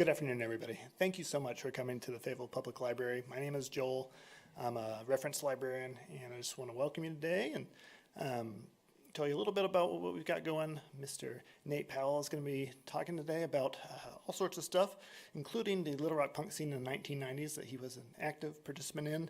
Good afternoon, everybody. Thank you so much for coming to the Fayetteville Public Library. My name is Joel. I'm a reference librarian, and I just want to welcome you today and tell you a little bit about what we've got going. Mr. Nate Powell is going to be talking today about all sorts of stuff, including the Little Rock punk scene in the 1990s that he was an active participant in.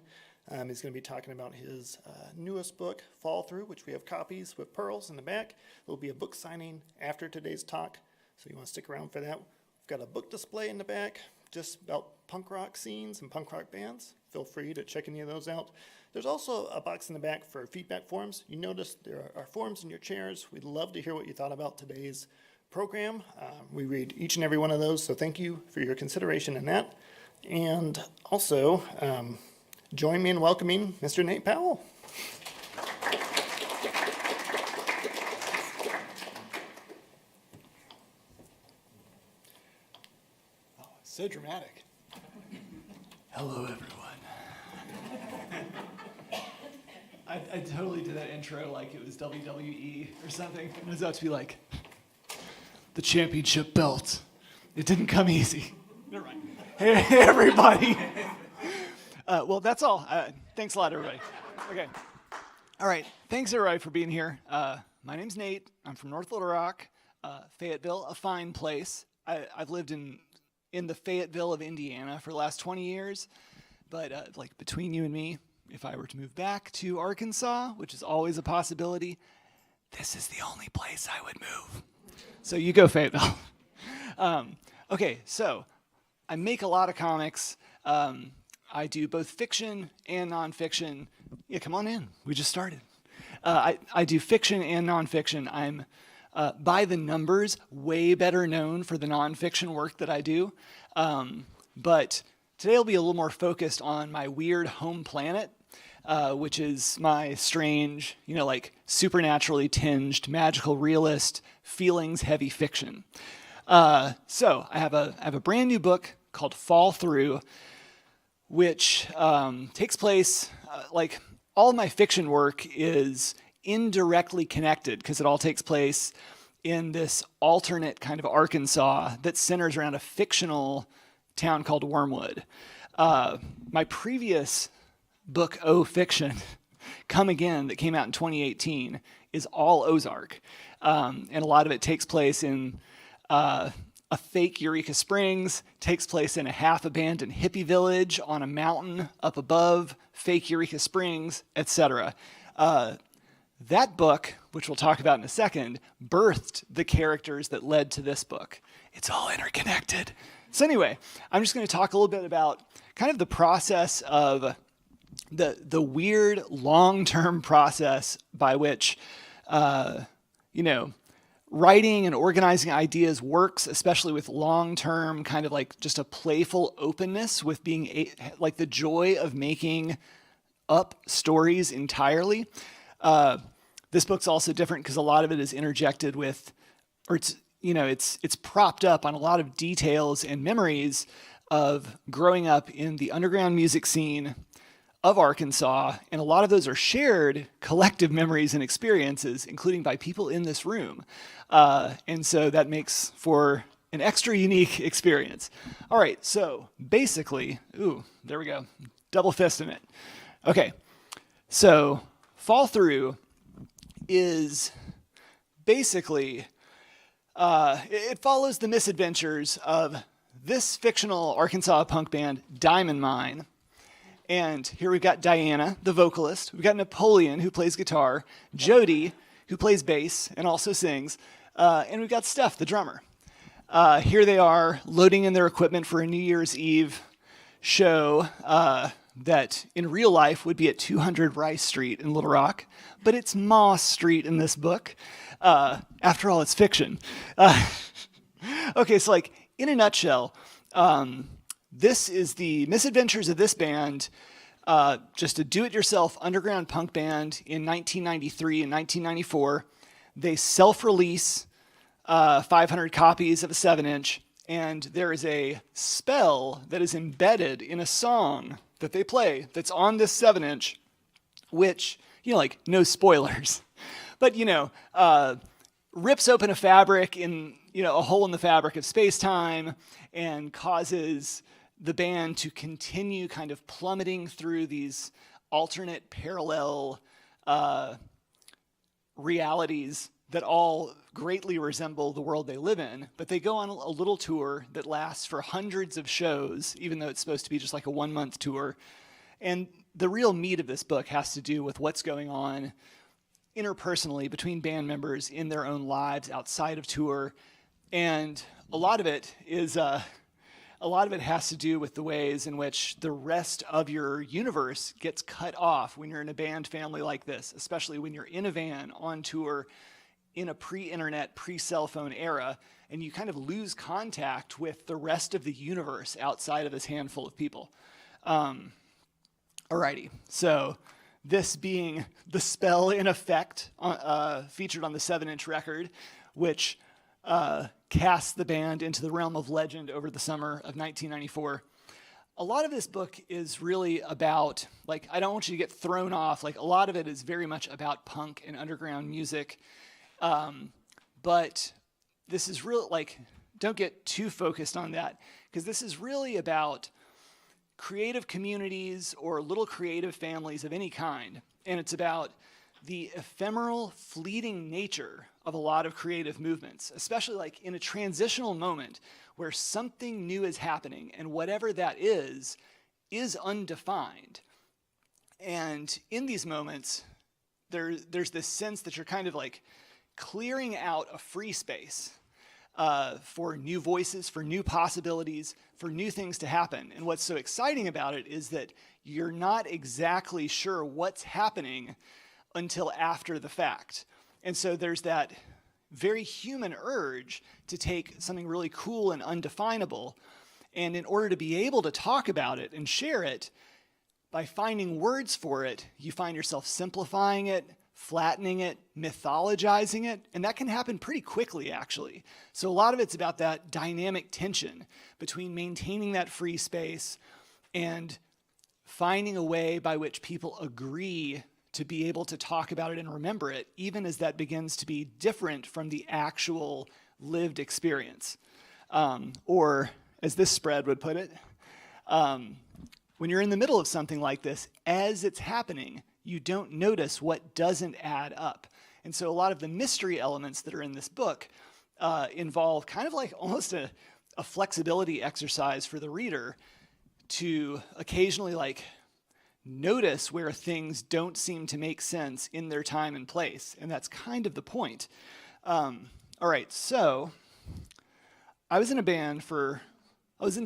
He's going to be talking about his newest book, Fall Through, which we have copies with pearls in the back. There will be a book signing after today's talk, so you want to stick around for that. We've got a book display in the back just about punk rock scenes and punk rock bands. Feel free to check any of those out. There's also a box in the back for feedback forms. You notice there are forms in your chairs. We'd love to hear what you thought about today's program. We read each and every one of those, so thank you for your consideration in that. And also, join me in welcoming Mr. Nate Powell. Oh, so dramatic. Hello, everyone. I totally did that intro like it was WWE or something. It was about to be like, the championship belt. It didn't come easy. Never mind. Hey, everybody. Well, that's all. Thanks a lot, everybody. Okay. All right. Thanks, everybody, for being here. My name's Nate. I'm from North Little Rock, Fayetteville, a fine place. I've lived in the Fayetteville of Indiana for the last 20 years. But like between you and me, if I were to move back to Arkansas, which is always a possibility, this is the only place I would move. So you go, Fayetteville. Okay, so I make a lot of comics. I do both fiction and nonfiction. Yeah, come on in. We just started. I do fiction and nonfiction. I'm, by the numbers, way better known for the nonfiction work that I do. But today will be a little more focused on my weird home planet, which is my strange, like supernaturally tinged, magical realist, feelings-heavy fiction. So I have a brand new book called Fall Through, which takes place, like all of my fiction work is indirectly connected because it all takes place in this alternate kind of Arkansas that centers around a fictional town called Wormwood. My previous book, Oh Fiction, Come Again, that came out in 2018, is all Ozark. And a lot of it takes place in a fake Eureka Springs, takes place in a half-abandoned hippie village on a mountain up above fake Eureka Springs, etc. That book, which we'll talk about in a second, birthed the characters that led to this book. It's all interconnected. So anyway, I'm just going to talk a little bit about kind of the process of the weird long-term process by which, writing and organizing ideas works, especially with long-term kind of like just a playful openness with being like the joy of making up stories entirely. This book's also different because a lot of it is interjected with, or it's propped up on a lot of details and memories of growing up in the underground music scene of Arkansas, and a lot of those are shared collective memories and experiences, including by people in this room. And so that makes for an extra unique experience. All right, so basically, there we go, double fisting it. Okay, so Fall Through is basically, it follows the misadventures of this fictional Arkansas punk band, Diamond Mine. And here we've got Diana, the vocalist. We've got Napoleon, who plays guitar. Jody, who plays bass and also sings. And we've got Steph, the drummer. Here they are loading in their equipment for a New Year's Eve show that in real life would be at 200 Rice Street in Little Rock. But it's Moss Street in this book. After all, it's fiction. Okay, so like in a nutshell, this is the misadventures of this band, just a do-it-yourself underground punk band in 1993 and 1994. They self-release 500 copies of a 7-inch, and there is a spell that is embedded in a song that they play that's on this 7-inch, which, no spoilers, but, rips open a fabric in a hole in the fabric of space-time and causes the band to continue kind of plummeting through these alternate parallel realities that all greatly resemble the world they live in, but they go on a little tour that lasts for hundreds of shows, even though it's supposed to be just like a 1-month tour. And the real meat of this book has to do with what's going on interpersonally between band members in their own lives outside of tour. And a lot of it has to do with the ways in which the rest of your universe gets cut off when you're in a band family like this, especially when you're in a van on tour in a pre-internet, pre-cell phone era, and you kind of lose contact with the rest of the universe outside of this handful of people. Alrighty, so this being the spell in effect featured on the 7-inch record, which casts the band into the realm of legend over the summer of 1994. A lot of this book is really about, I don't want you to get thrown off, a lot of it is very much about punk and underground music. But this is really, don't get too focused on that, because this is really about creative communities or little creative families of any kind. And it's about the ephemeral, fleeting nature of a lot of creative movements, especially in a transitional moment where something new is happening, and whatever that is undefined. And in these moments, there's this sense that you're kind of clearing out a free space for new voices, for new possibilities, for new things to happen. And what's so exciting about it is that you're not exactly sure what's happening until after the fact. And so there's that very human urge to take something really cool and undefinable, and in order to be able to talk about it and share it, by finding words for it, you find yourself simplifying it, flattening it, mythologizing it, and that can happen pretty quickly, actually. So a lot of it's about that dynamic tension between maintaining that free space and finding a way by which people agree to be able to talk about it and remember it, even as that begins to be different from the actual lived experience. Or, as this spread would put it, when you're in the middle of something like this, as it's happening, you don't notice what doesn't add up. And so a lot of the mystery elements that are in this book involve kind of almost a flexibility exercise for the reader to occasionally notice where things don't seem to make sense in their time and place. And that's kind of the point. All right, so I was in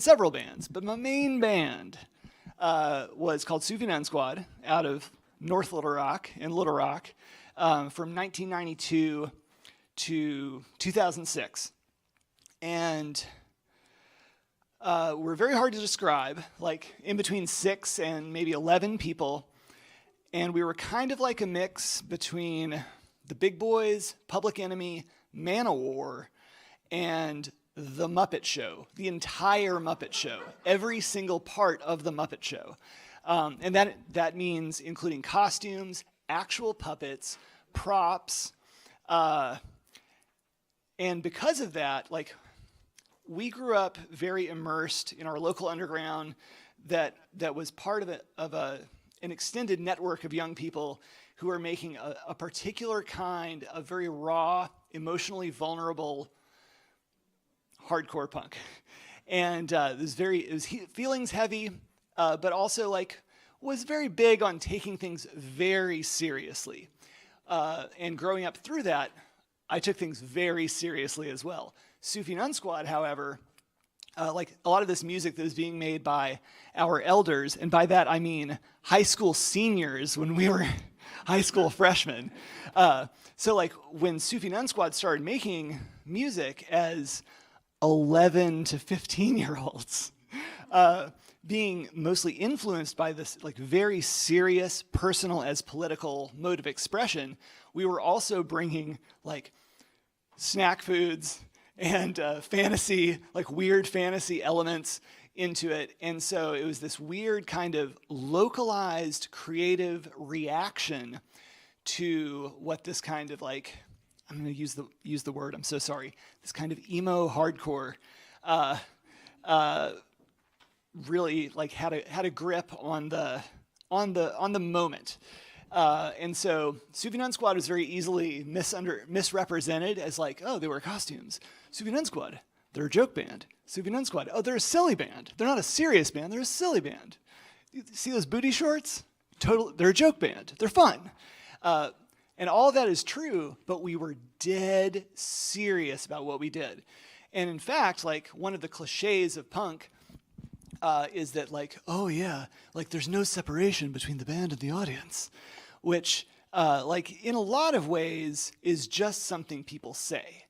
several bands, but my main band was called Sufi Nun Squad out of North Little Rock in Little Rock from 1992 to 2006. And we're very hard to describe, in between 6 and maybe 11 people. And we were kind of like a mix between the Big Boys, Public Enemy, Manowar, and The Muppet Show, the entire Muppet Show, every single part of The Muppet Show. And that means including costumes, actual puppets, props. And because of that, we grew up very immersed in our local underground that was part of an extended network of young people who are making a particular kind of very raw, emotionally vulnerable hardcore punk. And it was feelings heavy, but also was very big on taking things very seriously. And growing up through that, I took things very seriously as well. Sufi Nun Squad, however, a lot of this music that was being made by our elders, and by that I mean high school seniors when we were high school freshmen. So when Sufi Nun Squad started making music as 11 to 15-year-olds, being mostly influenced by this very serious, personal as political mode of expression, we were also bringing snack foods and fantasy, weird fantasy elements into it. And so it was this weird kind of localized creative reaction to what this kind of I'm going to use the word, I'm so sorry, this kind of emo hardcore really like had a grip on the moment. And so Souvenir Squad was very easily misrepresented as like, oh, they wear costumes. Souvenir Squad, they're a joke band. Souvenir Squad, oh, they're a silly band. They're not a serious band, they're a silly band. You see those booty shorts? They're a joke band. They're fun. And all that is true, but we were dead serious about what we did. And in fact, like one of the cliches of punk is that like, oh yeah, like there's no separation between the band and the audience, which like in a lot of ways is just something people say.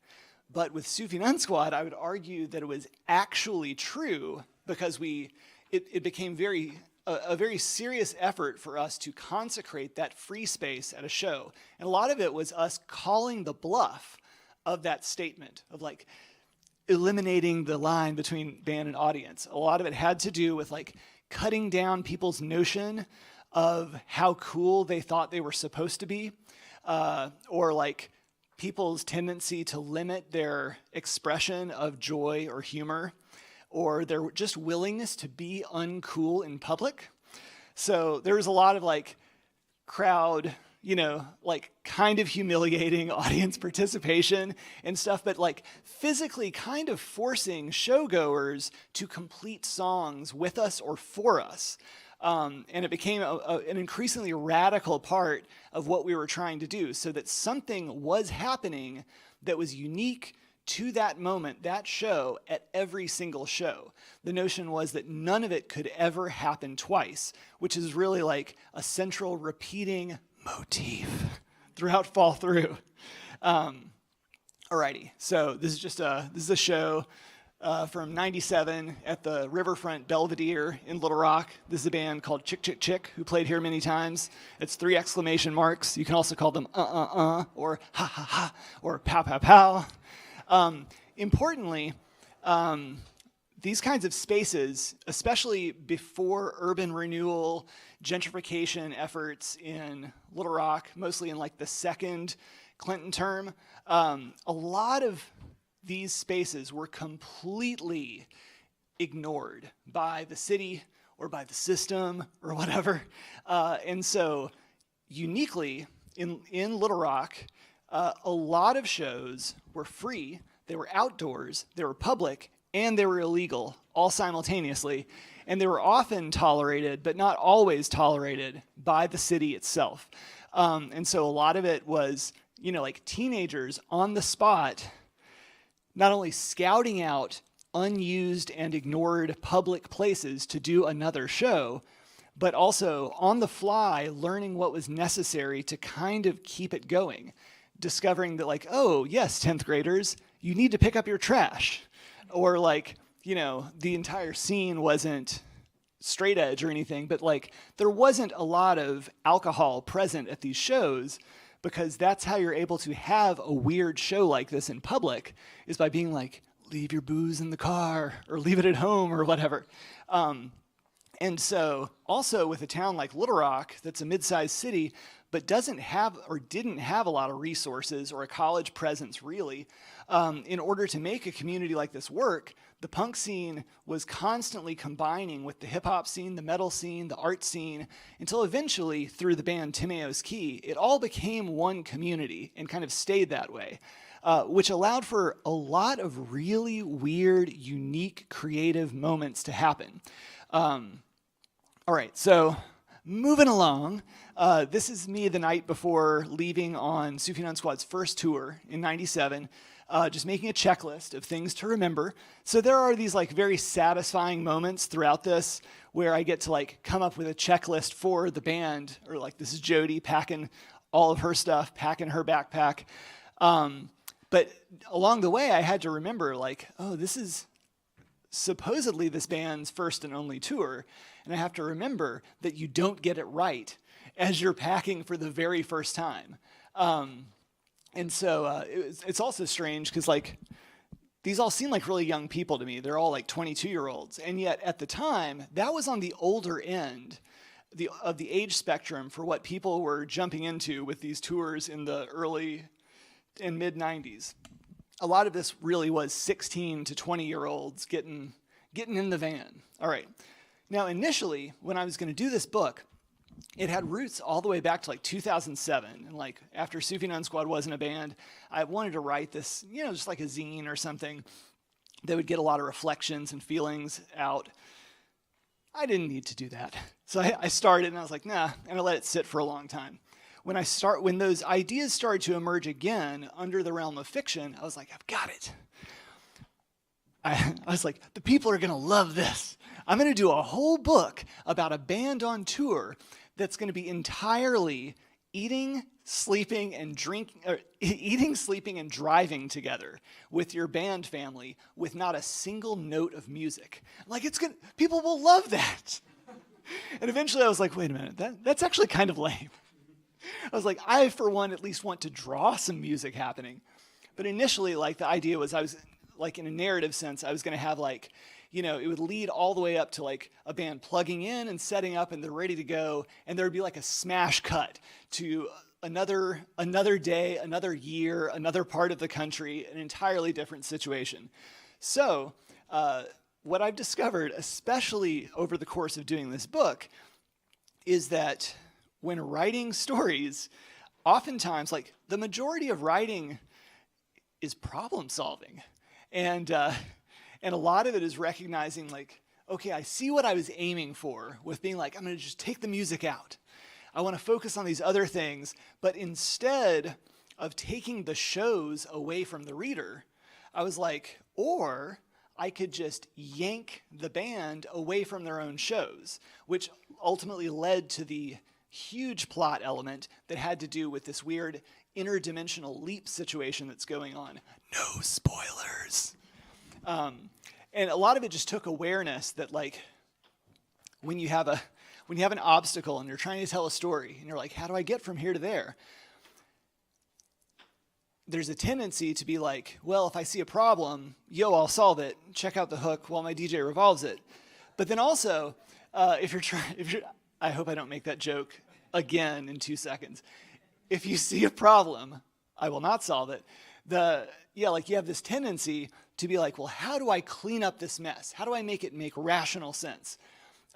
But with Souvenir Squad, I would argue that it was actually true because it became a very serious effort for us to consecrate that free space at a show. And a lot of it was us calling the bluff of that statement of like eliminating the line between band and audience. A lot of it had to do with like cutting down people's notion of how cool they thought they were supposed to be, or like people's tendency to limit their expression of joy or humor, or their just willingness to be uncool in public. So there was a lot of like crowd, like kind of humiliating audience participation and stuff, but like physically kind of forcing showgoers to complete songs with us or for us. And it became an increasingly radical part of what we were trying to do, so that something was happening that was unique to that moment, that show, at every single show. The notion was that none of it could ever happen twice, which is really like a central repeating motif throughout Fall Through. Alrighty, so this is a show from '97 at the Riverfront Belvedere in Little Rock. This is a band called Chick Chick Chick, who played here many times. It's 3 exclamation marks. You can also call them or ha ha ha, or pow pow pow. Importantly, these kinds of spaces, especially before urban renewal, gentrification efforts in Little Rock, mostly in like the second Clinton term, a lot of these spaces were completely ignored by the city or by the system or whatever. And so uniquely in Little Rock, a lot of shows were free, they were outdoors, they were public, and they were illegal, all simultaneously. And they were often tolerated, but not always tolerated, by the city itself. And so a lot of it was, like teenagers on the spot, not only scouting out unused and ignored public places to do another show, but also on the fly learning what was necessary to kind of keep it going. Discovering that like, oh yes, 10th graders, you need to pick up your trash. Or like, the entire scene wasn't straight edge or anything, but like there wasn't a lot of alcohol present at these shows, because that's how you're able to have a weird show like this in public, is by being like, leave your booze in the car or leave it at home or whatever. And so also with a town like Little Rock, that's a mid-sized city, but doesn't have or didn't have a lot of resources or a college presence really, in order to make a community like this work, the punk scene was constantly combining with the hip-hop scene, the metal scene, the art scene, until eventually, through the band Timeo's Key, it all became one community and kind of stayed that way, which allowed for a lot of really weird, unique, creative moments to happen. All right, so moving along, this is me the night before leaving on Souvenir Squad's first tour in '97, just making a checklist of things to remember. So there are these like very satisfying moments throughout this where I get to like come up with a checklist for the band, or like this is Jody packing all of her stuff, packing her backpack. But along the way, I had to remember like, oh, this is supposedly this band's first and only tour. And I have to remember that you don't get it right as you're packing for the very first time. And so it's also strange because like these all seem like really young people to me. They're all like 22-year-olds. And yet at the time, that was on the older end of the age spectrum for what people were jumping into with these tours in the early and mid-90s. A lot of this really was 16 to 20-year-olds getting in the van. All right. Now, initially, when I was going to do this book, it had roots all the way back to like 2007. And like after Sufi Nun Squad wasn't a band, I wanted to write this, just like a zine or something that would get a lot of reflections and feelings out. I didn't need to do that. So I started and I was like, nah, and I let it sit for a long time. When those ideas started to emerge again under the realm of fiction, I was like, I've got it. I was like, the people are going to love this. I'm going to do a whole book about a band on tour that's going to be entirely eating, sleeping, and driving together with your band family with not a single note of music. Like, people will love that. And eventually I was like, wait a minute, that's actually kind of lame. I was like, I, for one, at least want to draw some music happening. But initially, like, the idea was I was, like, in a narrative sense, I was going to have, like, it would lead all the way up to, like, a band plugging in and setting up and they're ready to go. And there would be, like, a smash cut to another day, another year, another part of the country, an entirely different situation. So what I've discovered, especially over the course of doing this book, is that when writing stories, oftentimes, like, the majority of writing is problem solving. And a lot of it is recognizing, like, okay, I see what I was aiming for with being like, I'm going to just take the music out. I want to focus on these other things. But instead of taking the shows away from the reader, I was like, or I could just yank the band away from their own shows, which ultimately led to the huge plot element that had to do with this weird interdimensional leap situation that's going on. No spoilers. And a lot of it just took awareness that, like, when you have an obstacle and you're trying to tell a story and you're like, how do I get from here to there? There's a tendency to be like, well, if I see a problem, I'll solve it. Check out the hook while my DJ revolves it. But then also, I hope I don't make that joke again in 2 seconds. If you see a problem, I will not solve it. You have this tendency to be like, well, how do I clean up this mess? How do I make it make rational sense?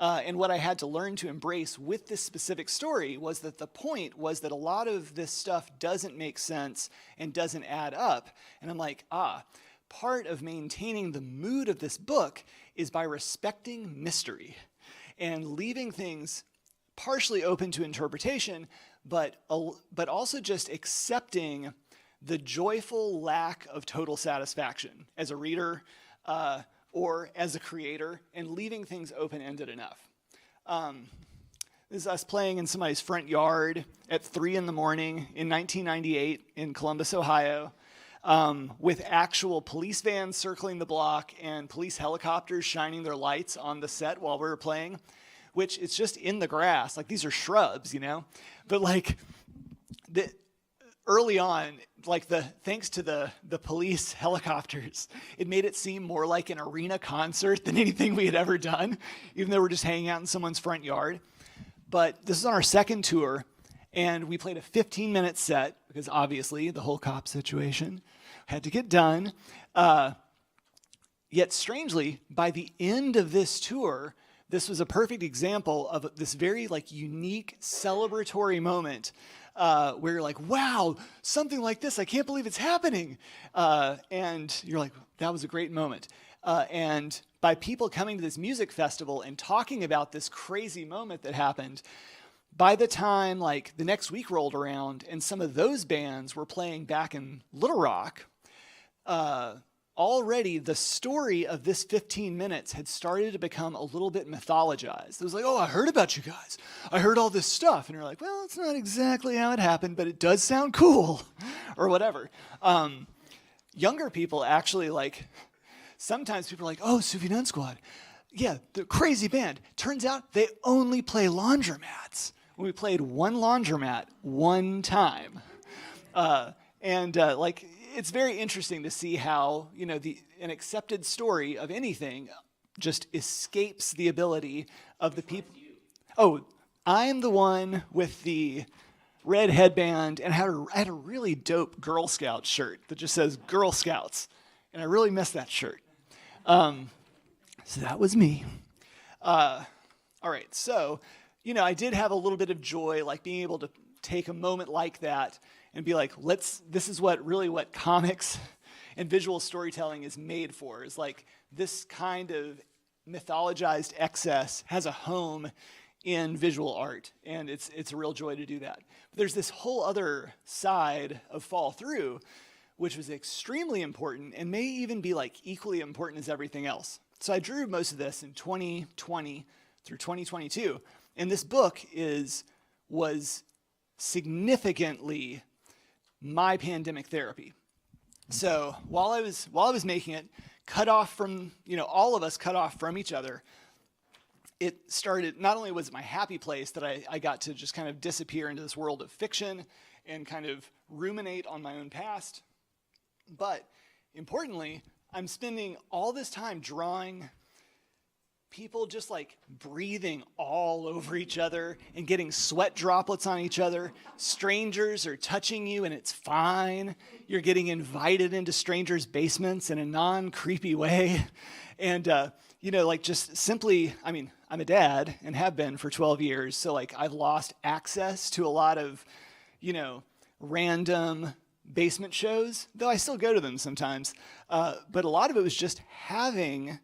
And what I had to learn to embrace with this specific story was that the point was that a lot of this stuff doesn't make sense and doesn't add up. And I'm like, part of maintaining the mood of this book is by respecting mystery and leaving things partially open to interpretation, but also just accepting the joyful lack of total satisfaction as a reader or as a creator, and leaving things open-ended enough. This is us playing in somebody's front yard at 3 in the morning in 1998 in Columbus, Ohio, with actual police vans circling the block and police helicopters shining their lights on the set while we were playing, which it's just in the grass. Like, these are shrubs, But, like, early on, like, thanks to the police helicopters, it made it seem more like an arena concert than anything we had ever done, even though we're just hanging out in someone's front yard. But this is on our second tour, and we played a 15-minute set, because obviously the whole cop situation had to get done. Yet strangely, by the end of this tour, this was a perfect example of this very, like, unique celebratory moment where you're like, wow, something like this, I can't believe it's happening. And you're like, that was a great moment. And by people coming to this music festival and talking about this crazy moment that happened, by the time, like, the next week rolled around and some of those bands were playing back in Little Rock, already the story of this 15 minutes had started to become a little bit mythologized. It was like, oh, I heard about you guys. I heard all this stuff. And you're like, well, it's not exactly how it happened, but it does sound cool, or whatever. Younger people actually, like, sometimes people are like, oh, Sufi Nun Squad. Yeah, the crazy band. Turns out they only play laundromats. We played one laundromat one time. Like, it's very interesting to see how, an accepted story of anything just escapes the ability of the people. Oh, I'm the one with the red headband, and I had a really dope Girl Scout shirt that just says Girl Scouts, and I really miss that shirt. So that was me. All right, so, I did have a little bit of joy, like being able to take a moment like that and be like, this is what comics and visual storytelling is made for, is like this kind of mythologized excess has a home in visual art, and it's a real joy to do that. But there's this whole other side of Fall Through, which was extremely important and may even be like equally important as everything else. So I drew most of this in 2020 through 2022, and this book was significantly my pandemic therapy. So while I was making it, cut off from, all of us cut off from each other, it started, not only was it my happy place that I got to just kind of disappear into this world of fiction and kind of ruminate on my own past, but importantly, I'm spending all this time drawing people just like breathing all over each other and getting sweat droplets on each other. Strangers are touching you and it's fine. You're getting invited into strangers' basements in a non-creepy way. And, like just simply, I'm a dad and have been for 12 years. So like I've lost access to a lot of, random basement shows, though I still go to them sometimes. But a lot of it was just having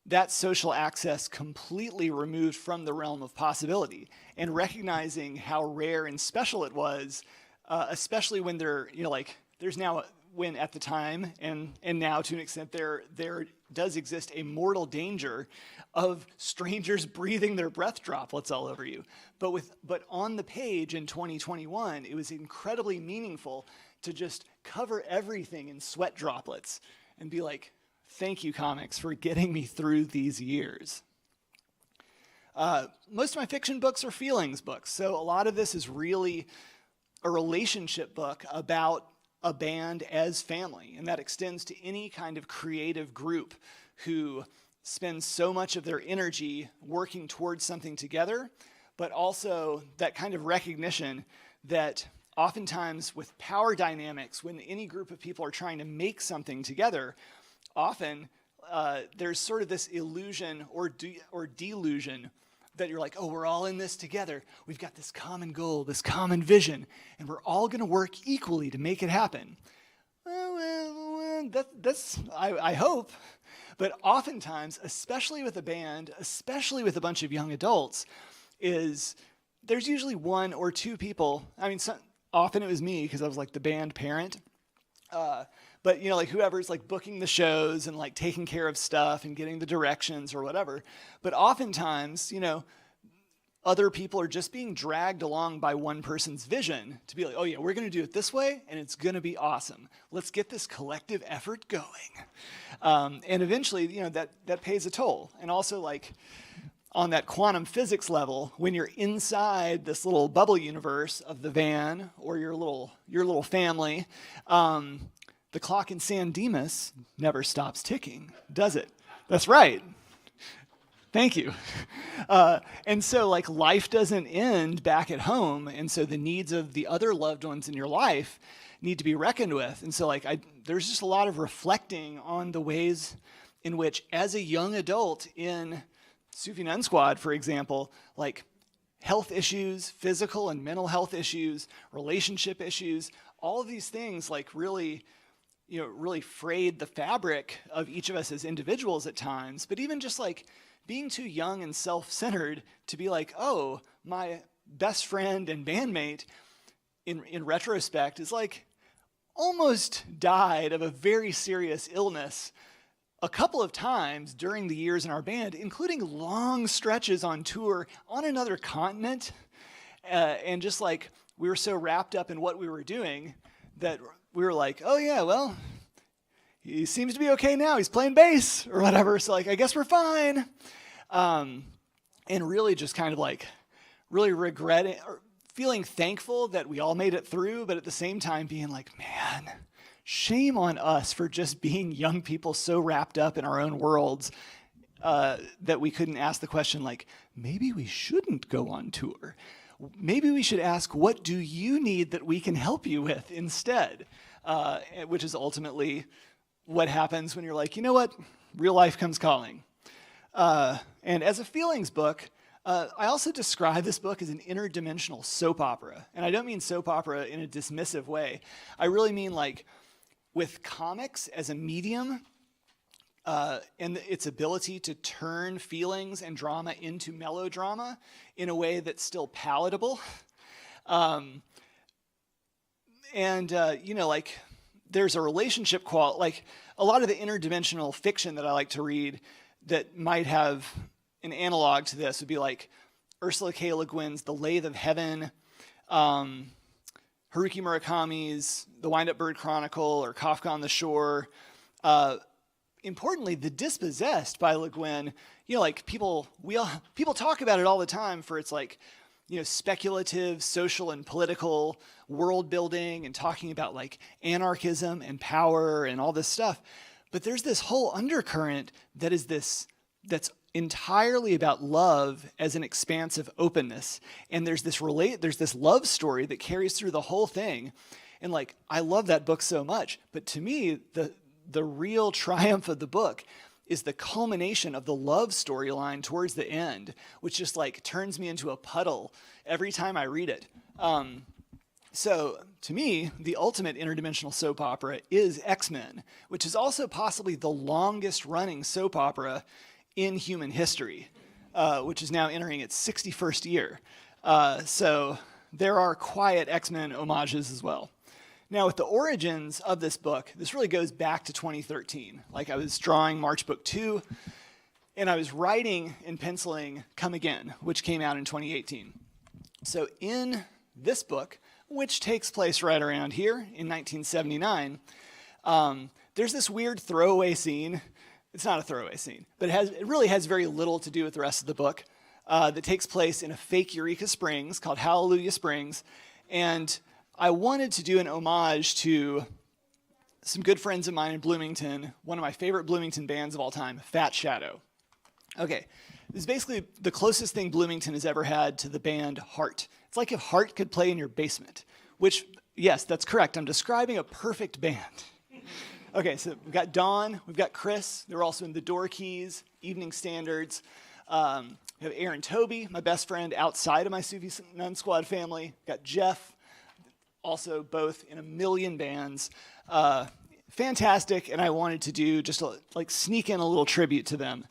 that social access completely removed from the realm of possibility and recognizing how rare and special it was, especially when there's now, when at the time and now to an extent there does exist a mortal danger of strangers breathing their breath droplets all over you. But on the page in 2021, it was incredibly meaningful to just cover everything in sweat droplets and be like, thank you, comics, for getting me through these years. Most of my fiction books are feelings books, so a lot of this is really a relationship book about a band as family, and that extends to any kind of creative group who spends so much of their energy working towards something together, but also that kind of recognition that oftentimes with power dynamics, when any group of people are trying to make something together, often there's sort of this illusion or delusion that you're like, oh, we're all in this together. We've got this common goal, this common vision, and we're all going to work equally to make it happen. I hope. But oftentimes, especially with a band, especially with a bunch of young adults, there's usually one or two people. Often it was me because I was like the band parent. But, like whoever's like booking the shows and like taking care of stuff and getting the directions or whatever. But oftentimes, other people are just being dragged along by one person's vision to be like, oh yeah, we're going to do it this way and it's going to be awesome. Let's get this collective effort going. And eventually, that pays a toll. And also like on that quantum physics level, when you're inside this little bubble universe of the van or your little family, the clock in San Dimas never stops ticking, does it? That's right. Thank you. And so like life doesn't end back at home. And so the needs of the other loved ones in your life need to be reckoned with. And so like there's just a lot of reflecting on the ways in which as a young adult in Sufi Nun Squad, for example, like health issues, physical and mental health issues, relationship issues, all of these things like really frayed the fabric of each of us as individuals at times, but even just like being too young and self-centered to be like, oh, my best friend and bandmate in retrospect is like almost died of a very serious illness a couple of times during the years in our band, including long stretches on tour on another continent. And just like we were so wrapped up in what we were doing that we were like, oh yeah, well, he seems to be okay now. He's playing bass or whatever. So like, I guess we're fine. And really just kind of like really regretting or feeling thankful that we all made it through, but at the same time being like, man, shame on us for just being young people so wrapped up in our own worlds that we couldn't ask the question like, maybe we shouldn't go on tour. maybe we should ask, what do you need that we can help you with instead? Which is ultimately what happens when you're like, you know what, real life comes calling. And as a feelings book, I also describe this book as an interdimensional soap opera. And I don't mean soap opera in a dismissive way. I really mean like with comics as a medium, and its ability to turn feelings and drama into melodrama in a way that's still palatable. Like there's a relationship like a lot of the interdimensional fiction that I like to read that might have an analog to this would be like Ursula K. Le Guin's The Lathe of Heaven, Haruki Murakami's The Wind-Up Bird Chronicle, or Kafka on the Shore. Importantly, The Dispossessed by Le Guin, like people talk about it all the time for its like, speculative social and political world building and talking about like anarchism and power and all this stuff. But there's this whole undercurrent that's entirely about love as an expansive openness. And there's this love story that carries through the whole thing. And like, I love that book so much. But to me, the real triumph of the book is the culmination of the love storyline towards the end, which just like turns me into a puddle every time I read it. So to me, the ultimate interdimensional soap opera is X-Men, which is also possibly the longest running soap opera in human history, which is now entering its 61st year. So there are quiet X-Men homages as well. Now, with the origins of this book, this really goes back to 2013. Like, I was drawing March Book 2, and I was writing and penciling Come Again, which came out in 2018. So in this book, which takes place right around here in 1979, there's this weird throwaway scene. It's not a throwaway scene, but it really has very little to do with the rest of the book, that takes place in a fake Eureka Springs called Hallelujah Springs. And I wanted to do an homage to some good friends of mine in Bloomington, one of my favorite Bloomington bands of all time, Fat Shadow. Okay, this is basically the closest thing Bloomington has ever had to the band Heart. It's like if Heart could play in your basement, which, yes, that's correct. I'm describing a perfect band. Okay, so we've got Dawn, we've got Chris. They're also in the Door Keys, Evening Standards. We have Aaron Toby, my best friend outside of my Sufi Nun Squad family. We've got Jeff, also both in a million bands. Fantastic, and I wanted to do just sneak in a little tribute to them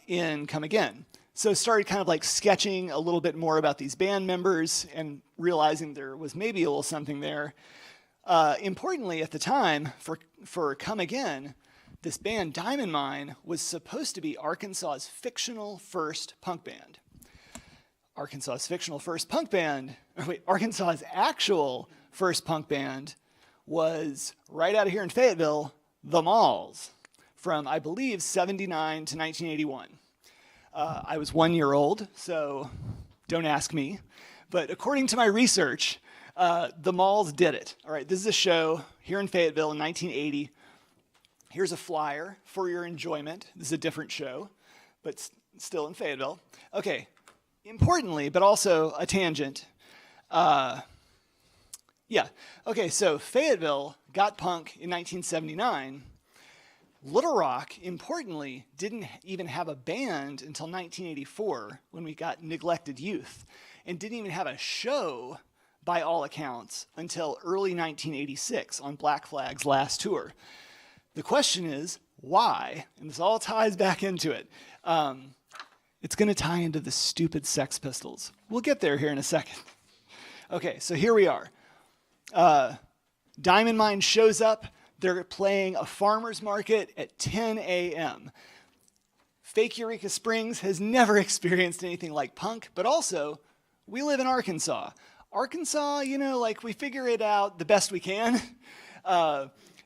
in Come Again. So started kind of like sketching a little bit more about these band members and realizing there was maybe a little something there. Importantly, at the time, for Come Again, this band, Diamond Mine, was supposed to be Arkansas's fictional first punk band. Arkansas's actual first punk band was right out of here in Fayetteville, The Malls, from, I believe, 79 to 1981. I was 1 year old, so don't ask me. But according to my research, The Malls did it. All right, this is a show here in Fayetteville in 1980. Here's a flyer for your enjoyment. This is a different show, but still in Fayetteville. Okay, importantly, but also a tangent. Okay, so Fayetteville got punk in 1979. Little Rock, importantly, didn't even have a band until 1984 when we got Neglected Youth, and didn't even have a show, by all accounts, until early 1986 on Black Flag's last tour. The question is, why? And this all ties back into it. It's going to tie into the stupid Sex Pistols. We'll get there here in a second. Okay, so here we are. Diamond Mine shows up. They're playing a farmer's market at 10 a.m. Fake Eureka Springs has never experienced anything like punk, but also, we live in Arkansas. Arkansas, we figure it out the best we can.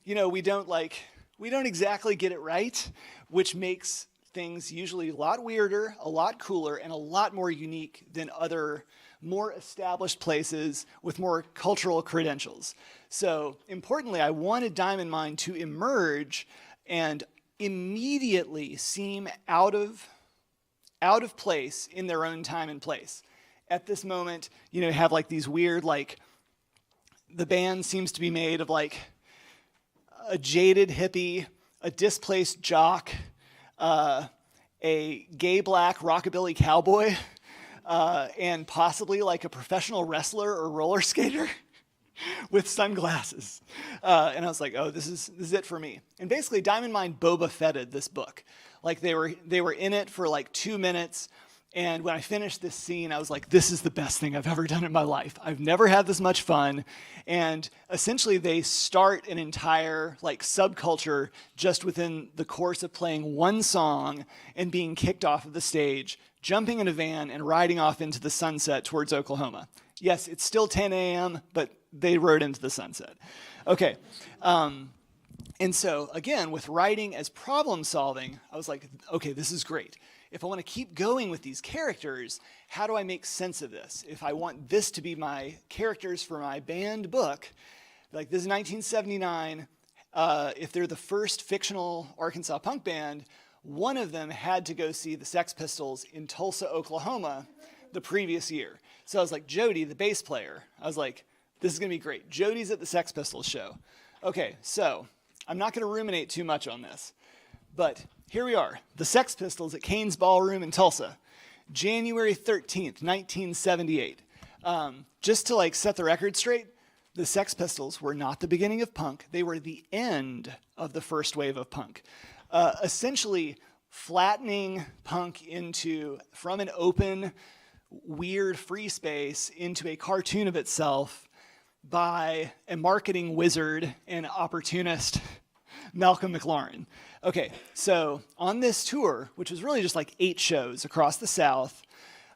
We don't exactly get it right, which makes things usually a lot weirder, a lot cooler, and a lot more unique than other more established places with more cultural credentials. So importantly, I wanted Diamond Mine to emerge and immediately seem out of place in their own time and place. at this moment, you know, have like these weird, like, the band seems to be made of like a jaded hippie, a displaced jock, a gay black rockabilly cowboy, and possibly like a professional wrestler or roller skater with sunglasses. And I was like, oh, this is it for me. And basically, Diamond Mine Boba Fetted this book. Like they were in it for like 2 minutes. And when I finished this scene, I was like, this is the best thing I've ever done in my life. I've never had this much fun. And essentially, they start an entire like subculture just within the course of playing one song and being kicked off of the stage, jumping in a van and riding off into the sunset towards Oklahoma. Yes, it's still 10 a.m., but they rode into the sunset. Okay. And so, again, with writing as problem solving, I was like, okay, this is great. If I want to keep going with these characters, how do I make sense of this? If I want this to be my characters for my band book, like this is 1979, if they're the first fictional Arkansas punk band, one of them had to go see the Sex Pistols in Tulsa, Oklahoma the previous year. So I was like, Jody, the bass player, I was like, this is going to be great. Jody's at the Sex Pistols show. Okay, so I'm not going to ruminate too much on this, but here we are, the Sex Pistols at Kane's Ballroom in Tulsa, January 13th, 1978. Just to like set the record straight, the Sex Pistols were not the beginning of punk. They were the end of the first wave of punk. Essentially flattening punk from an open, weird free space into a cartoon of itself by a marketing wizard and opportunist, Malcolm McLaren. Okay, so on this tour, which was really just like 8 shows across the South,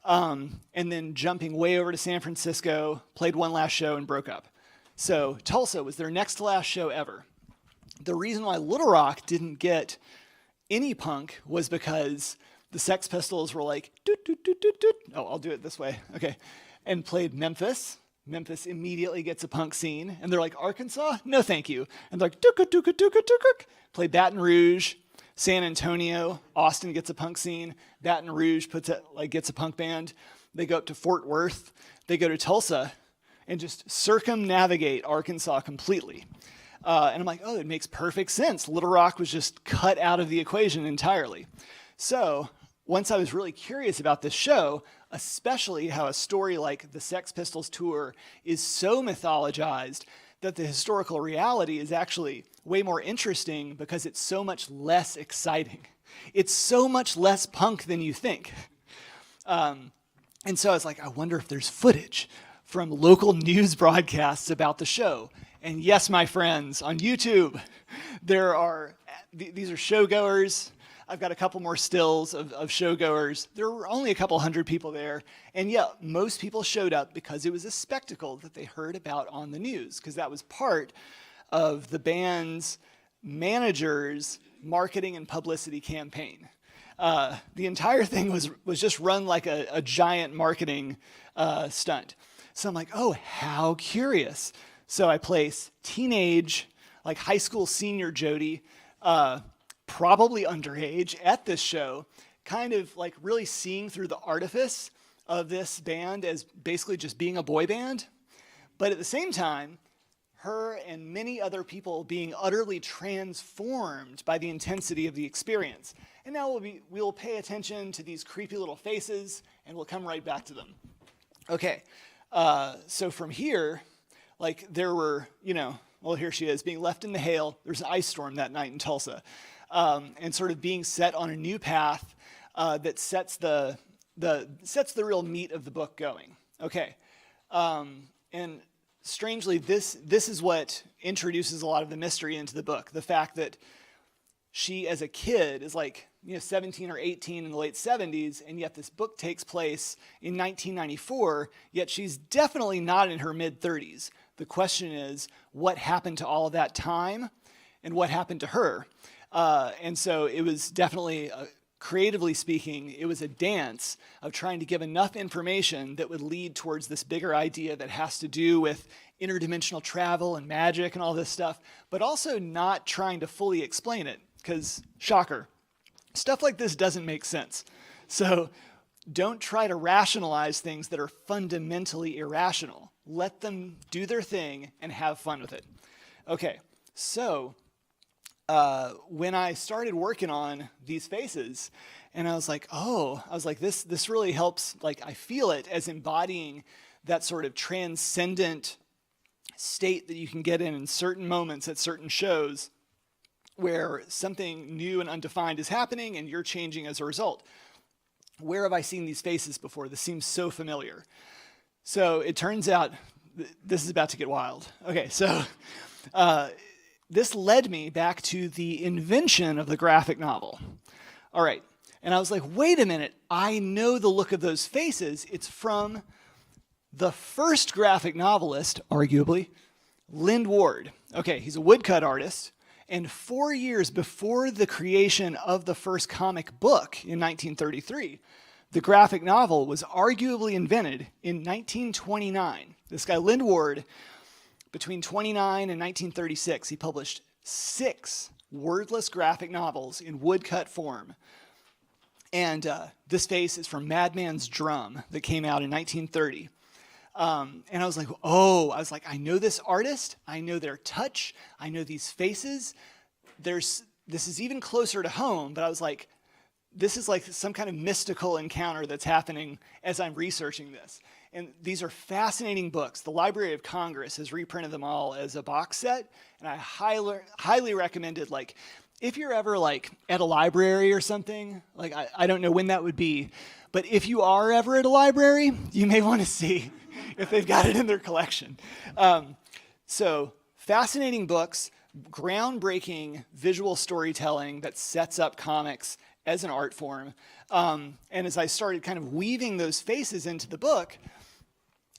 and then jumping way over to San Francisco, played one last show and broke up. So Tulsa was their next to last show ever. The reason why Little Rock didn't get any punk was because the Sex Pistols were like, doot, doot, doot, doot, doot. Oh, I'll do it this way. Okay. And played Memphis. Memphis immediately gets a punk scene. And they're like, Arkansas? No, thank you. And they're like, dooka, dooka, dooka, dooka. Play Baton Rouge, San Antonio. Austin gets a punk scene. Baton Rouge gets a punk band. They go up to Fort Worth. They go to Tulsa and just circumnavigate Arkansas completely. And I'm like, oh, it makes perfect sense. Little Rock was just cut out of the equation entirely. So once I was really curious about this show, especially how a story like the Sex Pistols tour is so mythologized that the historical reality is actually way more interesting because it's so much less exciting. It's so much less punk than you think. And so I was like, I wonder if there's footage from local news broadcasts about the show. And yes, my friends, on YouTube, these are showgoers. I've got a couple more stills of showgoers. There were only a couple hundred people there. And yeah, most people showed up because it was a spectacle that they heard about on the news, because that was part of the band's manager's marketing and publicity campaign. The entire thing was just run like a giant marketing stunt. So I'm like, oh, how curious. So I place teenage, like high school senior Jody, probably underage, at this show, kind of like really seeing through the artifice of this band as basically just being a boy band. But at the same time, her and many other people being utterly transformed by the intensity of the experience. And now we'll pay attention to these creepy little faces, and we'll come right back to them. Okay, so from here, like there were, well, here she is, being left in the hail. There's an ice storm that night in Tulsa, and sort of being set on a new path that sets the real meat of the book going. Okay, and strangely, this is what introduces a lot of the mystery into the book. The fact that she, as a kid, is like 17 or 18 in the late 70s, and yet this book takes place in 1994, yet she's definitely not in her mid-30s. The question is, what happened to all of that time, and what happened to her? And so it was definitely, creatively speaking, it was a dance of trying to give enough information that would lead towards this bigger idea that has to do with interdimensional travel and magic and all this stuff, but also not trying to fully explain it, because, shocker, stuff like this doesn't make sense. So don't try to rationalize things that are fundamentally irrational. Let them do their thing and have fun with it. Okay, so when I started working on these faces, and I was like, this really helps. Like, I feel it as embodying that sort of transcendent state that you can get in certain moments at certain shows where something new and undefined is happening and you're changing as a result. Where have I seen these faces before? This seems so familiar. So it turns out this is about to get wild. Okay, so this led me back to the invention of the graphic novel. All right, and I was like, wait a minute, I know the look of those faces. It's from the first graphic novelist, arguably, Lynn Ward. Okay, he's a woodcut artist. And 4 years before the creation of the first comic book in 1933, the graphic novel was arguably invented in 1929. This guy, Lynn Ward, between 29 and 1936, he published 6 wordless graphic novels in woodcut form. And this face is from Madman's Drum that came out in 1930. And I was like, I know this artist, I know their touch, I know these faces. This is even closer to home, but I was like, this is like some kind of mystical encounter that's happening as I'm researching this. And these are fascinating books. The Library of Congress has reprinted them all as a box set, and I highly recommend it. Like, if you're ever like at a library or something, like I don't know when that would be, but if you are ever at a library, you may want to see if they've got it in their collection. So fascinating books, groundbreaking visual storytelling that sets up comics as an art form. And as I started kind of weaving those faces into the book,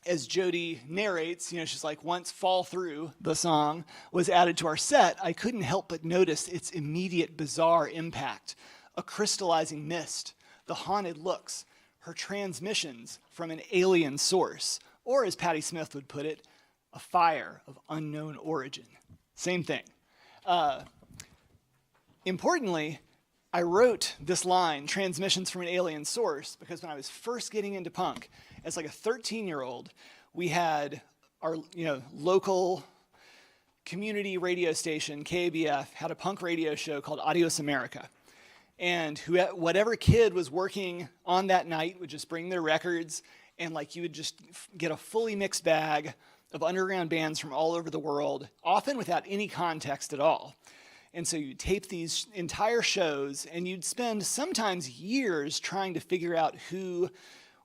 as Jody narrates, she's like, once Fall Through, the song, was added to our set, I couldn't help but notice its immediate bizarre impact. A crystallizing mist, the haunted looks, her transmissions from an alien source, or as Patti Smith would put it, a fire of unknown origin. Same thing. Importantly, I wrote this line, transmissions from an alien source, because when I was first getting into punk, as like a 13-year-old, we had our local community radio station, KABF, had a punk radio show called Adios America. And whatever kid was working on that night would just bring their records, and like you would just get a fully mixed bag of underground bands from all over the world, often without any context at all. And so you'd tape these entire shows, and you'd spend sometimes years trying to figure out who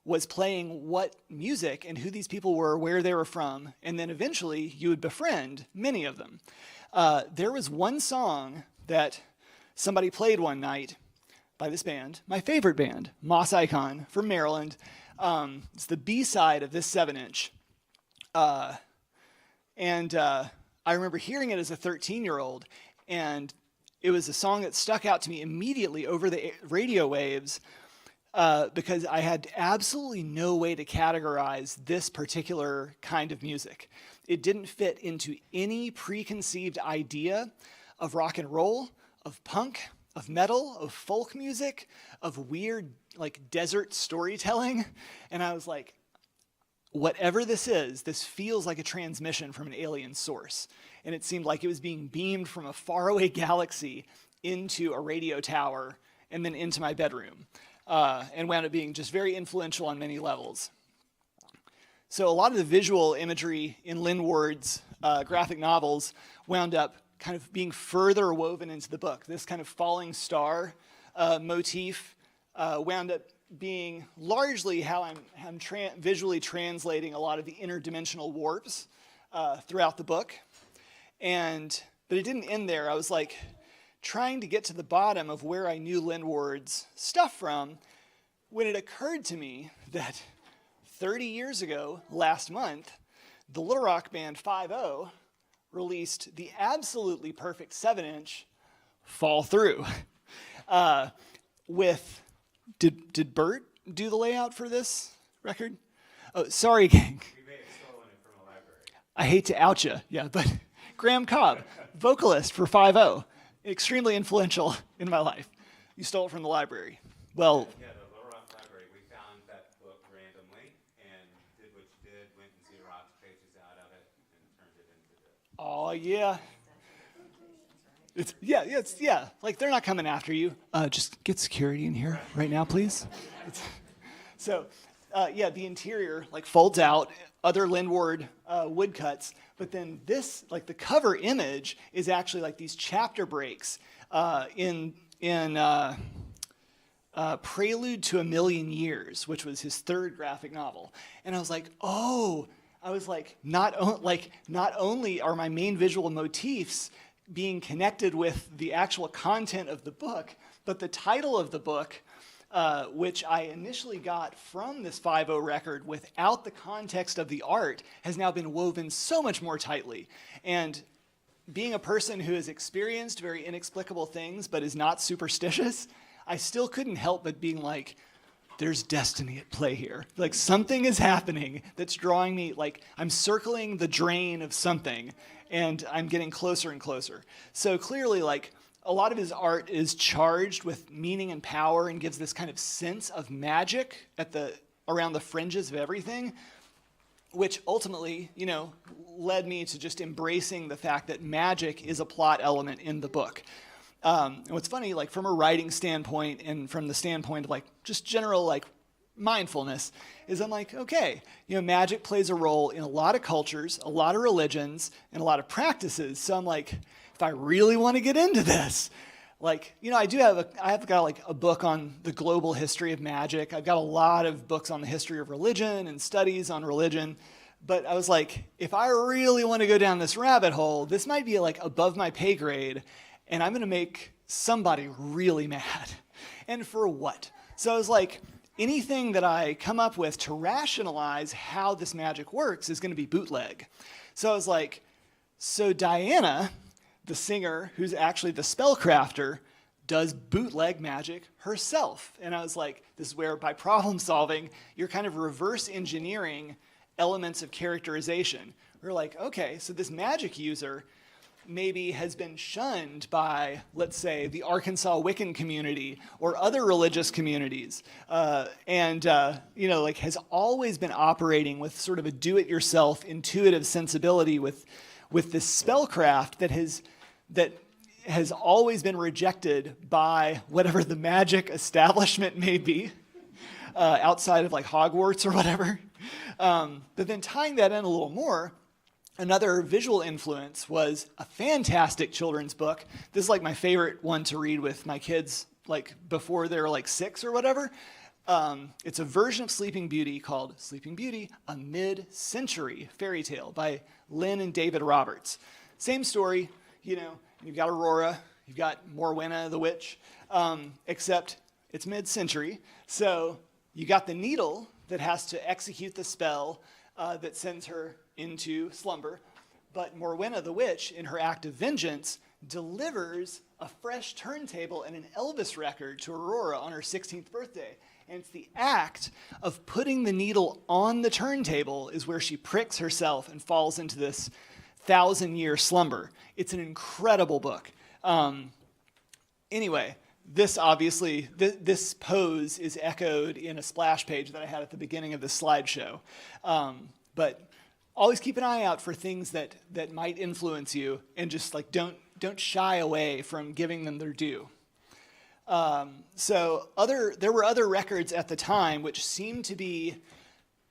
was playing what music and who these people were, where they were from, and then eventually you would befriend many of them. There was one song that somebody played one night by this band, my favorite band, Moss Icon from Maryland. It's the B-side of this 7-inch. And I remember hearing it as a 13-year-old, and it was a song that stuck out to me immediately over the radio waves because I had absolutely no way to categorize this particular kind of music. It didn't fit into any preconceived idea of rock and roll, of punk, of metal, of folk music, of weird like desert storytelling. And I was like, whatever this is, this feels like a transmission from an alien source. And it seemed like it was being beamed from a faraway galaxy into a radio tower and then into my bedroom. And wound up being just very influential on many levels. So a lot of the visual imagery in Lynn Ward's graphic novels wound up kind of being further woven into the book. This kind of falling star motif wound up being largely how I'm visually translating a lot of the interdimensional warps throughout the book. But it didn't end there. I was like trying to get to the bottom of where I knew Lynn Ward's stuff from when it occurred to me that 30 years ago, last month, the Little Rock band 5-0 released the absolutely perfect 7-inch Fall Through. Did Bert do the layout for this record? Oh, sorry, gang. We may have stolen it from a library. I hate to out you, yeah, but Graham Cobb, vocalist for 5-0, extremely influential in my life. You stole it from the library. Well, Yeah, the Little Rock Library. We found Oh, yeah. Yeah. Like, they're not coming after you. Just get security in here right now, please. So, the interior, like, folds out, other Lindward woodcuts. But then this, like, the cover image is actually, like, these chapter breaks in Prelude to a Million Years, which was his third graphic novel. And I was like, not only are my main visual motifs being connected with the actual content of the book, but the title of the book, which I initially got from this 5.0 record without the context of the art, has now been woven so much more tightly. And being a person who has experienced very inexplicable things but is not superstitious, I still couldn't help but being like, there's destiny at play here. Like, something is happening that's drawing me, like, I'm circling the drain of something, and I'm getting closer and closer. So clearly, like, a lot of his art is charged with meaning and power and gives this kind of sense of magic around the fringes of everything, which ultimately, led me to just embracing the fact that magic is a plot element in the book. And what's funny, like, from a writing standpoint and from the standpoint of, like, just general, like, mindfulness, is I'm like, okay, magic plays a role in a lot of cultures, a lot of religions, and a lot of practices. So I'm like, if I really want to get into this, like, I have got like a book on the global history of magic. I've got a lot of books on the history of religion and studies on religion. But I was like, if I really want to go down this rabbit hole, this might be like above my pay grade, and I'm going to make somebody really mad. And for what? So I was like, anything that I come up with to rationalize how this magic works is going to be bootleg. So I was like, so Diana, the singer who's actually the spellcrafter, does bootleg magic herself. And I was like, this is where, by problem solving, you're kind of reverse engineering elements of characterization. We're like, okay, so this magic user maybe has been shunned by, let's say, the Arkansas Wiccan community or other religious communities, and has always been operating with sort of a do-it-yourself intuitive sensibility with this spellcraft that has always been rejected by whatever the magic establishment may be, outside of like Hogwarts or whatever. But then tying that in a little more, another visual influence was a fantastic children's book. This is like my favorite one to read with my kids, like before they're like 6 or whatever. It's a version of Sleeping Beauty called Sleeping Beauty, a Mid-Century Fairy Tale by Lynn and David Roberts. Same story, you've got Aurora, you've got Morwenna the witch, except it's mid-century. So you got the needle that has to execute the spell that sends her into slumber. But Morwenna the witch, in her act of vengeance, delivers a fresh turntable and an Elvis record to Aurora on her 16th birthday. And it's the act of putting the needle on the turntable is where she pricks herself and falls into this 1,000-year slumber. It's an incredible book. Anyway, this obviously, this pose is echoed in a splash page that I had at the beginning of the slideshow. But always keep an eye out for things that might influence you, and just like don't shy away from giving them their due. There were other records at the time which seemed to be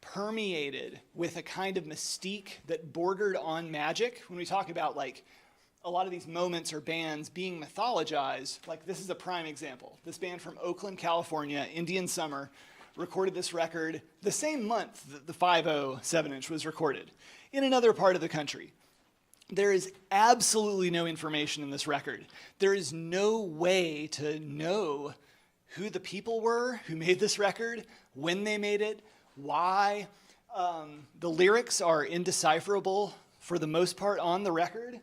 permeated with a kind of mystique that bordered on magic. When we talk about like a lot of these moments or bands being mythologized, like this is a prime example. This band from Oakland, California, Indian Summer, recorded this record the same month that the 5.0 7-inch was recorded in another part of the country. There is absolutely no information in this record. There is no way to know who the people were who made this record, when they made it, why. The lyrics are indecipherable for the most part on the record.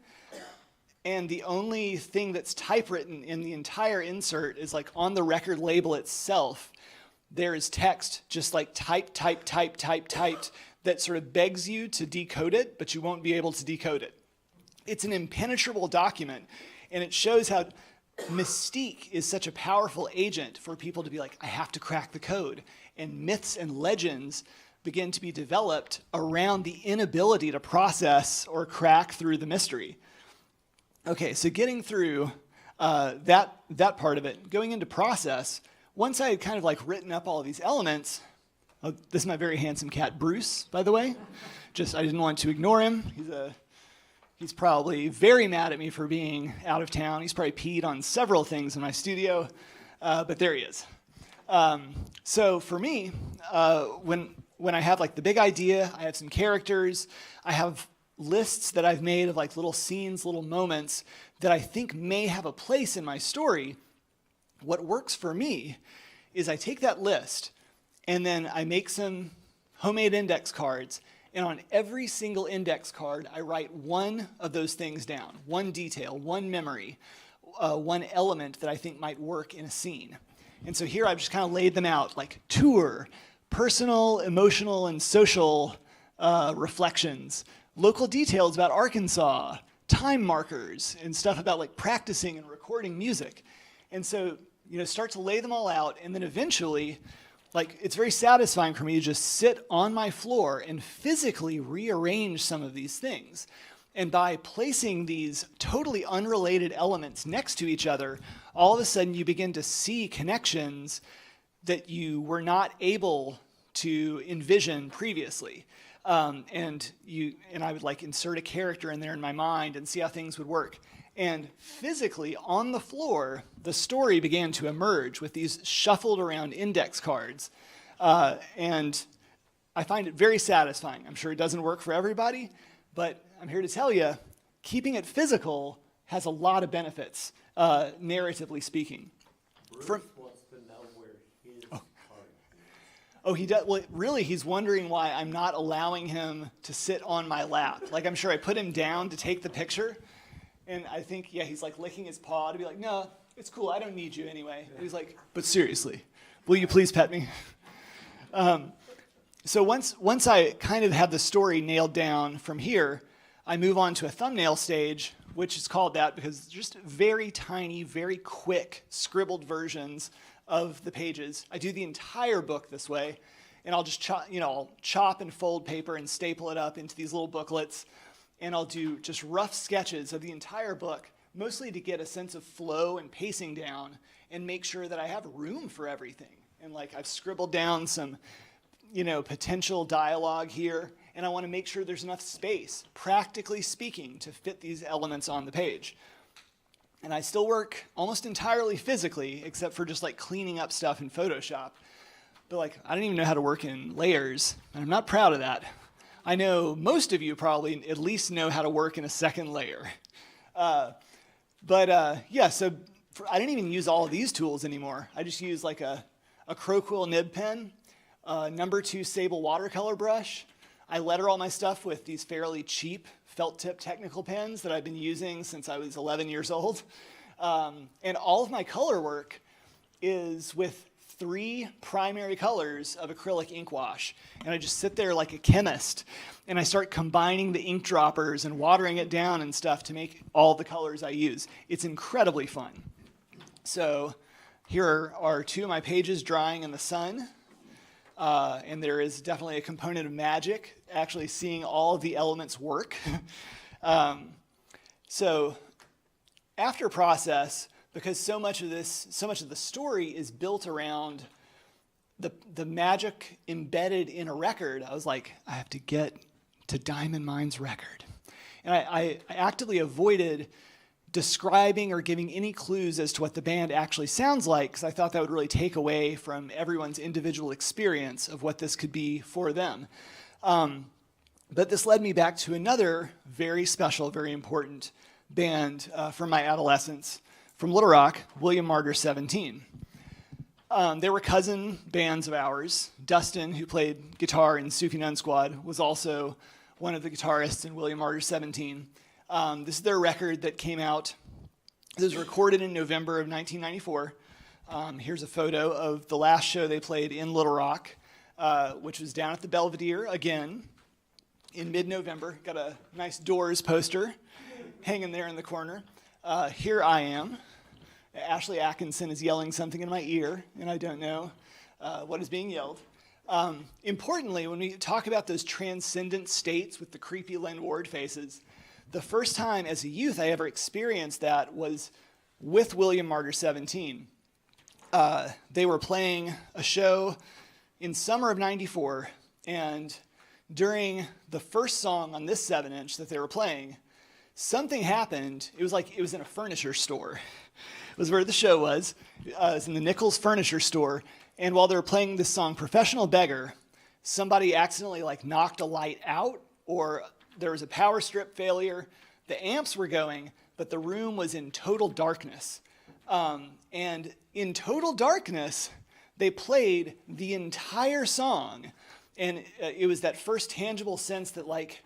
And the only thing that's typewritten in the entire insert is like on the record label itself. There is text just like typed that sort of begs you to decode it, but you won't be able to decode it. It's an impenetrable document, and it shows how mystique is such a powerful agent for people to be like, I have to crack the code. And myths and legends begin to be developed around the inability to process or crack through the mystery. Okay, so getting through that part of it, going into process, once I had kind of like written up all of these elements, this is my very handsome cat, Bruce, by the way. I didn't want to ignore him. He's probably very mad at me for being out of town. He's probably peed on several things in my studio, but there he is. So for me, when I have like the big idea, I have some characters, I have lists that I've made of like little scenes, little moments that I think may have a place in my story. What works for me is I take that list and then I make some homemade index cards, and on every single index card, I write one of those things down, one detail, one memory, one element that I think might work in a scene. And so here I've just kind of laid them out, like tour, personal, emotional, and social reflections, local details about Arkansas, time markers, and stuff about like practicing and recording music. And so, start to lay them all out, and then eventually, like, it's very satisfying for me to just sit on my floor and physically rearrange some of these things. And by placing these totally unrelated elements next to each other, all of a sudden you begin to see connections that you were not able to envision previously. And I would like insert a character in there in my mind and see how things would work. And physically on the floor, the story began to emerge with these shuffled around index cards. And I find it very satisfying. I'm sure it doesn't work for everybody, but I'm here to tell you, keeping it physical has a lot of benefits, narratively speaking. Bruce wants to know where his card is. Oh, he does. Well, really, he's wondering why I'm not allowing him to sit on my lap. Like, I'm sure I put him down to take the picture, and I think, he's like licking his paw to be like, no, it's cool, I don't need you anyway. And he's like, but seriously, will you please pet me? So once I kind of have the story nailed down from here, I move on to a thumbnail stage, which is called that because it's just very tiny, very quick scribbled versions of the pages. I do the entire book this way, and I'll just chop and fold paper and staple it up into these little booklets, and I'll do just rough sketches of the entire book, mostly to get a sense of flow and pacing down and make sure that I have room for everything. And like I've scribbled down some, potential dialogue here, and I want to make sure there's enough space, practically speaking, to fit these elements on the page. And I still work almost entirely physically, except for just like cleaning up stuff in Photoshop. But like, I don't even know how to work in layers, and I'm not proud of that. I know most of you probably at least know how to work in a second layer. So I didn't even use all of these tools anymore. I just use like a Crowquill nib pen, number 2 Sable watercolor brush. I letter all my stuff with these fairly cheap felt tip technical pens that I've been using since I was 11 years old. And all of my color work is with 3 primary colors of acrylic ink wash. And I just sit there like a chemist and I start combining the ink droppers and watering it down and stuff to make all the colors I use. It's incredibly fun. So here are 2 of my pages drying in the sun. And there is definitely a component of magic, actually seeing all of the elements work. So after process, because so much of the story is built around the magic embedded in a record, I was like, I have to get to Diamond Mine's record. And I actively avoided describing or giving any clues as to what the band actually sounds like, because I thought that would really take away from everyone's individual experience of what this could be for them. But this led me back to another very special, very important band from my adolescence, from Little Rock, William Martyr 17. They were cousin bands of ours. Dustin, who played guitar in Sufi Nun Squad, was also one of the guitarists in William Martyr 17. This is their record that came out. It was recorded in November of 1994. Here's a photo of the last show they played in Little Rock, which was down at the Belvedere again in mid-November. Got a nice Doors poster hanging there in the corner. Here I am. Ashley Atkinson is yelling something in my ear, and I don't know what is being yelled. Importantly, when we talk about those transcendent states with the creepy Lynn Ward faces, the first time as a youth I ever experienced that was with William Martyr 17. They were playing a show in summer of '94, and during the first song on this 7-inch that they were playing, something happened. It was like it was in a furniture store. It was where the show was. It was in the Nichols Furniture Store. And while they were playing this song, Professional Beggar, somebody accidentally like knocked a light out, or there was a power strip failure. The amps were going, but the room was in total darkness. And in total darkness, they played the entire song. And it was that first tangible sense that like,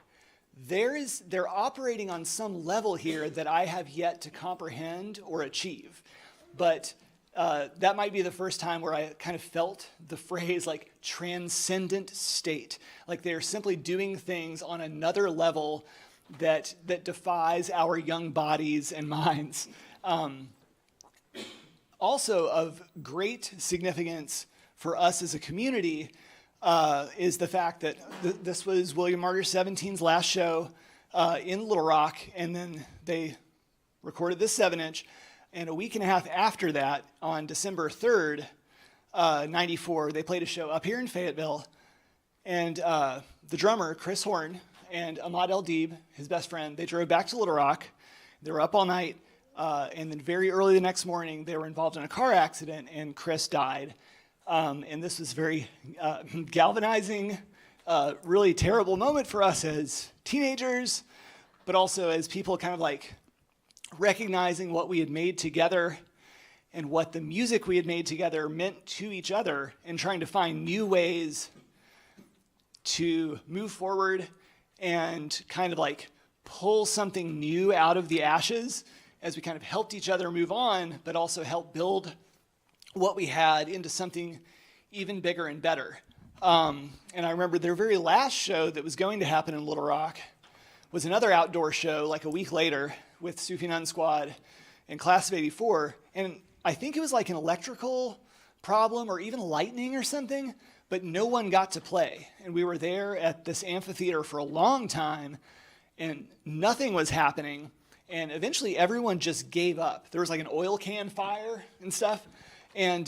they're operating on some level here that I have yet to comprehend or achieve. But that might be the first time where I kind of felt the phrase like transcendent state. Like they're simply doing things on another level that defies our young bodies and minds. Also of great significance for us as a community is the fact that this was William Martyr 17's last show in Little Rock, and then they recorded this 7-inch. And a week and a half after that, on December 3rd, '94, they played a show up here in Fayetteville. And the drummer, Chris Horn, and Ahmad El-Deeb, his best friend, they drove back to Little Rock. They were up all night. And then very early the next morning, they were involved in a car accident, and Chris died. And this was very galvanizing, really terrible moment for us as teenagers, but also as people kind of like recognizing what we had made together and what the music we had made together meant to each other, and trying to find new ways to move forward and kind of like pull something new out of the ashes as we kind of helped each other move on, but also help build what we had into something even bigger and better. And I remember their very last show that was going to happen in Little Rock was another outdoor show like a week later with Sufi Nun Squad and Class of '84. And I think it was like an electrical problem or even lightning or something, but no one got to play. And we were there at this amphitheater for a long time, and nothing was happening. And eventually everyone just gave up. There was like an oil can fire and stuff. And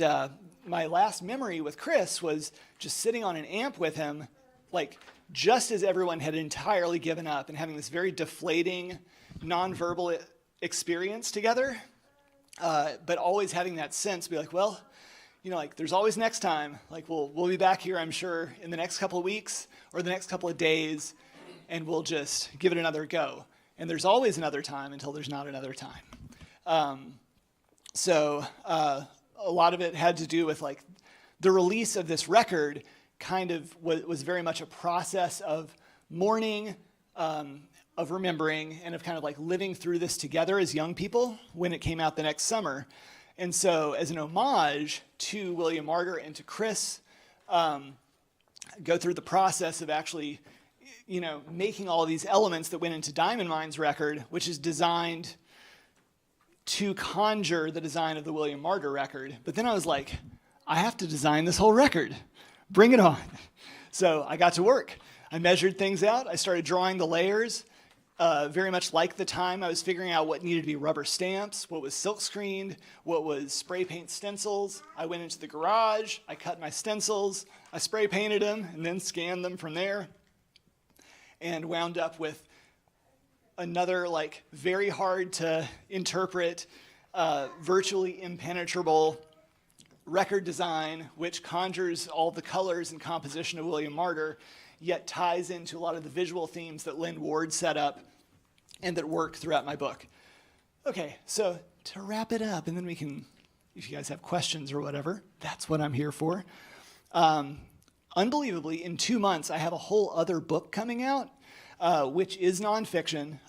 my last memory with Chris was just sitting on an amp with him, like just as everyone had entirely given up, and having this very deflating, nonverbal experience together, but always having that sense, be like, well, you know, like there's always next time. Like we'll be back here, I'm sure, in the next couple of weeks or the next couple of days, and we'll just give it another go. And there's always another time until there's not another time. So a lot of it had to do with like the release of this record kind of was very much a process of mourning, of remembering, and of kind of like living through this together as young people when it came out the next summer. And so as an homage to William Martyr and to Chris, go through the process of actually, you know, making all of these elements that went into Diamond Mine's record, which is designed to conjure the design of the William Martyr record. But then I was like, I have to design this whole record. Bring it on. So I got to work. I measured things out. I started drawing the layers, very much like the time I was figuring out what needed to be rubber stamps, what was silk screened, what was spray paint stencils. I went into the garage. I cut my stencils. I spray painted them and then scanned them from there, and wound up with another like very hard to interpret, virtually impenetrable record design, which conjures all the colors and composition of William Martyr, yet ties into a lot of the visual themes that Lynn Ward set up and that work throughout my book. Okay, so to wrap it up, and then we can, if you guys have questions or whatever, that's what I'm here for. Unbelievably, in 2 months, I have a whole other book coming out, which is nonfiction.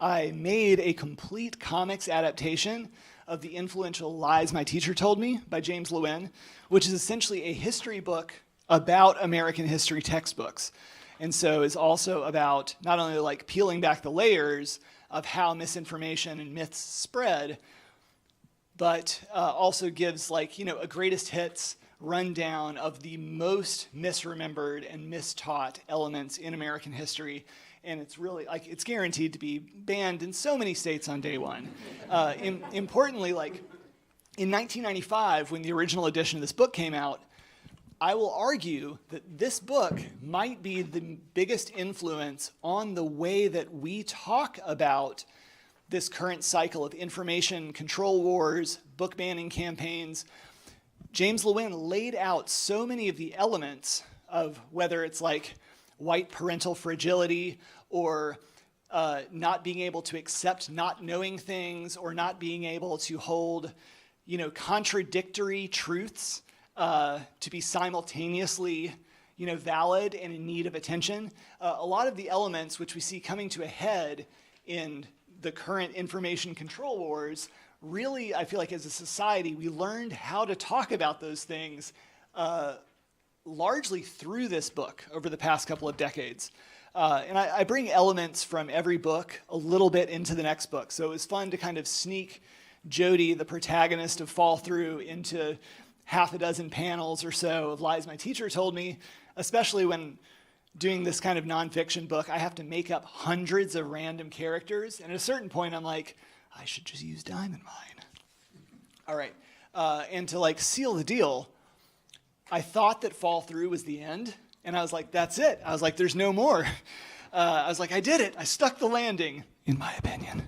I made a complete comics adaptation of the influential Lies My Teacher Told Me by James Lewin, which is essentially a history book about American history textbooks. And so is also about not only like peeling back the layers of how misinformation and myths spread, but also gives like, you know, a greatest hits rundown of the most misremembered and mistaught elements in American history. And it's really, like, it's guaranteed to be banned in so many states on day one. Importantly, like, in 1995, when the original edition of this book came out, I will argue that this book might be the biggest influence on the way that we talk about this current cycle of information control wars, book banning campaigns. James Lewin laid out so many of the elements of whether it's like white parental fragility or not being able to accept not knowing things or not being able to hold, contradictory truths to be simultaneously, valid and in need of attention. A lot of the elements which we see coming to a head in the current information control wars, really, I feel like as a society, we learned how to talk about those things largely through this book over the past couple of decades. And I bring elements from every book a little bit into the next book. So it was fun to kind of sneak Jody, the protagonist of Fall Through, into half a dozen panels or so of lies my teacher told me, especially when doing this kind of nonfiction book, I have to make up hundreds of random characters. And at a certain point, I'm like, I should just use Diamond Mine. All right. And to like seal the deal, I thought that Fall Through was the end. And I was like, that's it. I was like, there's no more. I was like, I did it. I stuck the landing, in my opinion.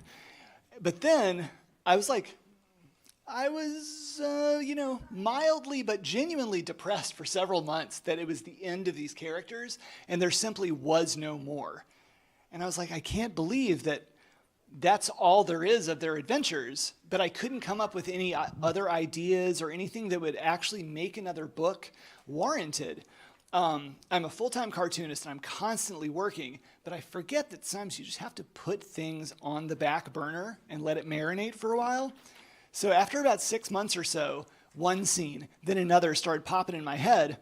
But then I was like, mildly but genuinely depressed for several months that it was the end of these characters and there simply was no more. And I was like, I can't believe that that's all there is of their adventures, but I couldn't come up with any other ideas or anything that would actually make another book warranted. I'm a full-time cartoonist and I'm constantly working, but I forget that sometimes you just have to put things on the back burner and let it marinate for a while. So after about 6 months or so, one scene, then another started popping in my head,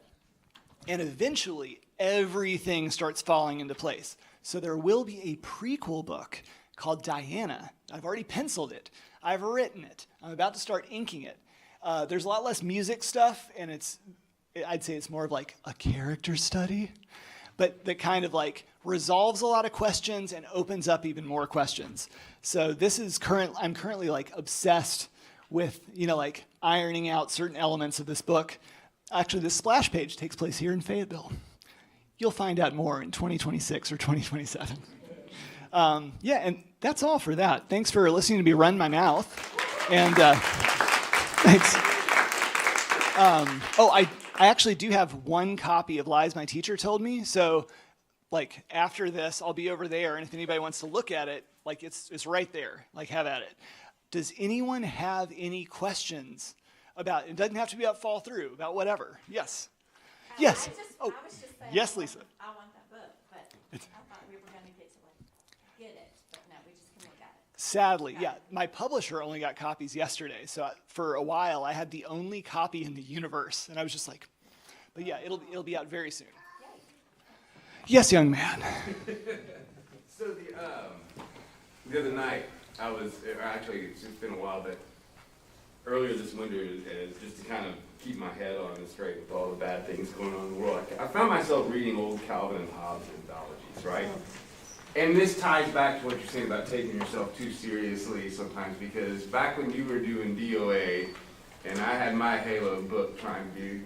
and eventually everything starts falling into place. So there will be a prequel book called Diana. I've already penciled it. I've written it. I'm about to start inking it. There's a lot less music stuff, and I'd say it's more of like a character study, but that kind of like resolves a lot of questions and opens up even more questions. So this is I'm currently like obsessed with, like ironing out certain elements of this book. Actually, the splash page takes place here in Fayetteville. You'll find out more in 2026 or 2027. And that's all for that. Thanks for listening to me run my mouth. And thanks. I actually do have one copy of Lies My Teacher Told Me. So like after this, I'll be over there. And if anybody wants to look at it, like it's right there. Like have at it. Does anyone have any questions about it? It doesn't have to be about Fall Through, about whatever. Yes. Yes. I was just saying, yes, Lisa. I want that book, but I thought we were going to get to get it, but no, we just couldn't get it. Sadly, yeah. My publisher only got copies yesterday, so for a while I had the only copy in the universe, and I was just like, but yeah, it'll be out very soon. Yay. Yes, young man. So the other night, actually, it's been a while, but earlier this winter, just to kind of keep my head on straight with all the bad things going on in the world, I found myself reading old Calvin and Hobbes anthologies, right? And this ties back to what you're saying about taking yourself too seriously sometimes, because back when you were doing DOA, and I had my Halo book trying to do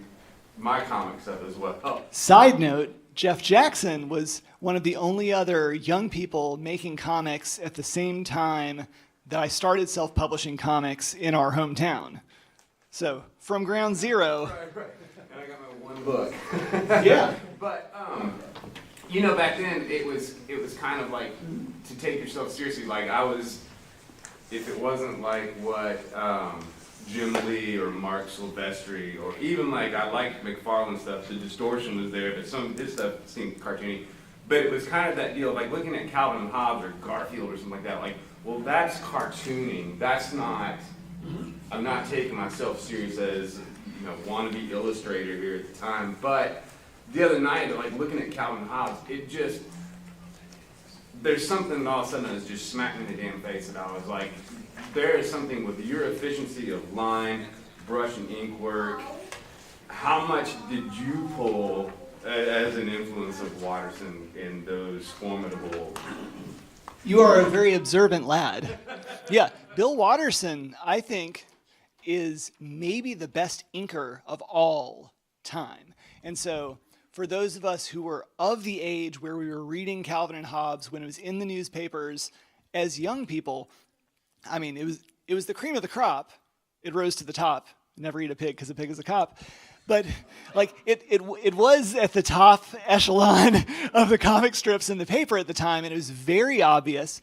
my comic stuff as well. Side note, Jeff Jackson was one of the only other young people making comics at the same time that I started self-publishing comics in our hometown. So, from ground zero. Right. And I got my one book. Yeah. But, back then it was kind of like to take yourself seriously. Like if it wasn't like what Jim Lee or Mark Silvestri, or even like I liked McFarlane stuff, the distortion was there, but some of his stuff seemed cartoony. But it was kind of that deal, like looking at Calvin and Hobbes or Garfield or something like that, like, well, that's cartooning. That's not, I'm not taking myself serious as, wannabe illustrator here at the time. But the other night, like looking at Calvin and Hobbes, there's something all of a sudden that's just smacked me in the damn face, and I was like, there is something with your efficiency of line, brush and ink work, how much did you pull as an influence of Watterson in those formidable? You are a very observant lad. Yeah, Bill Watterson, I think, is maybe the best inker of all time. And so for those of us who were of the age where we were reading Calvin and Hobbes when it was in the newspapers as young people, I mean, it was the cream of the crop. It rose to the top. Never eat a pig because a pig is a cop. But like it was at the top echelon of the comic strips in the paper at the time, and it was very obvious.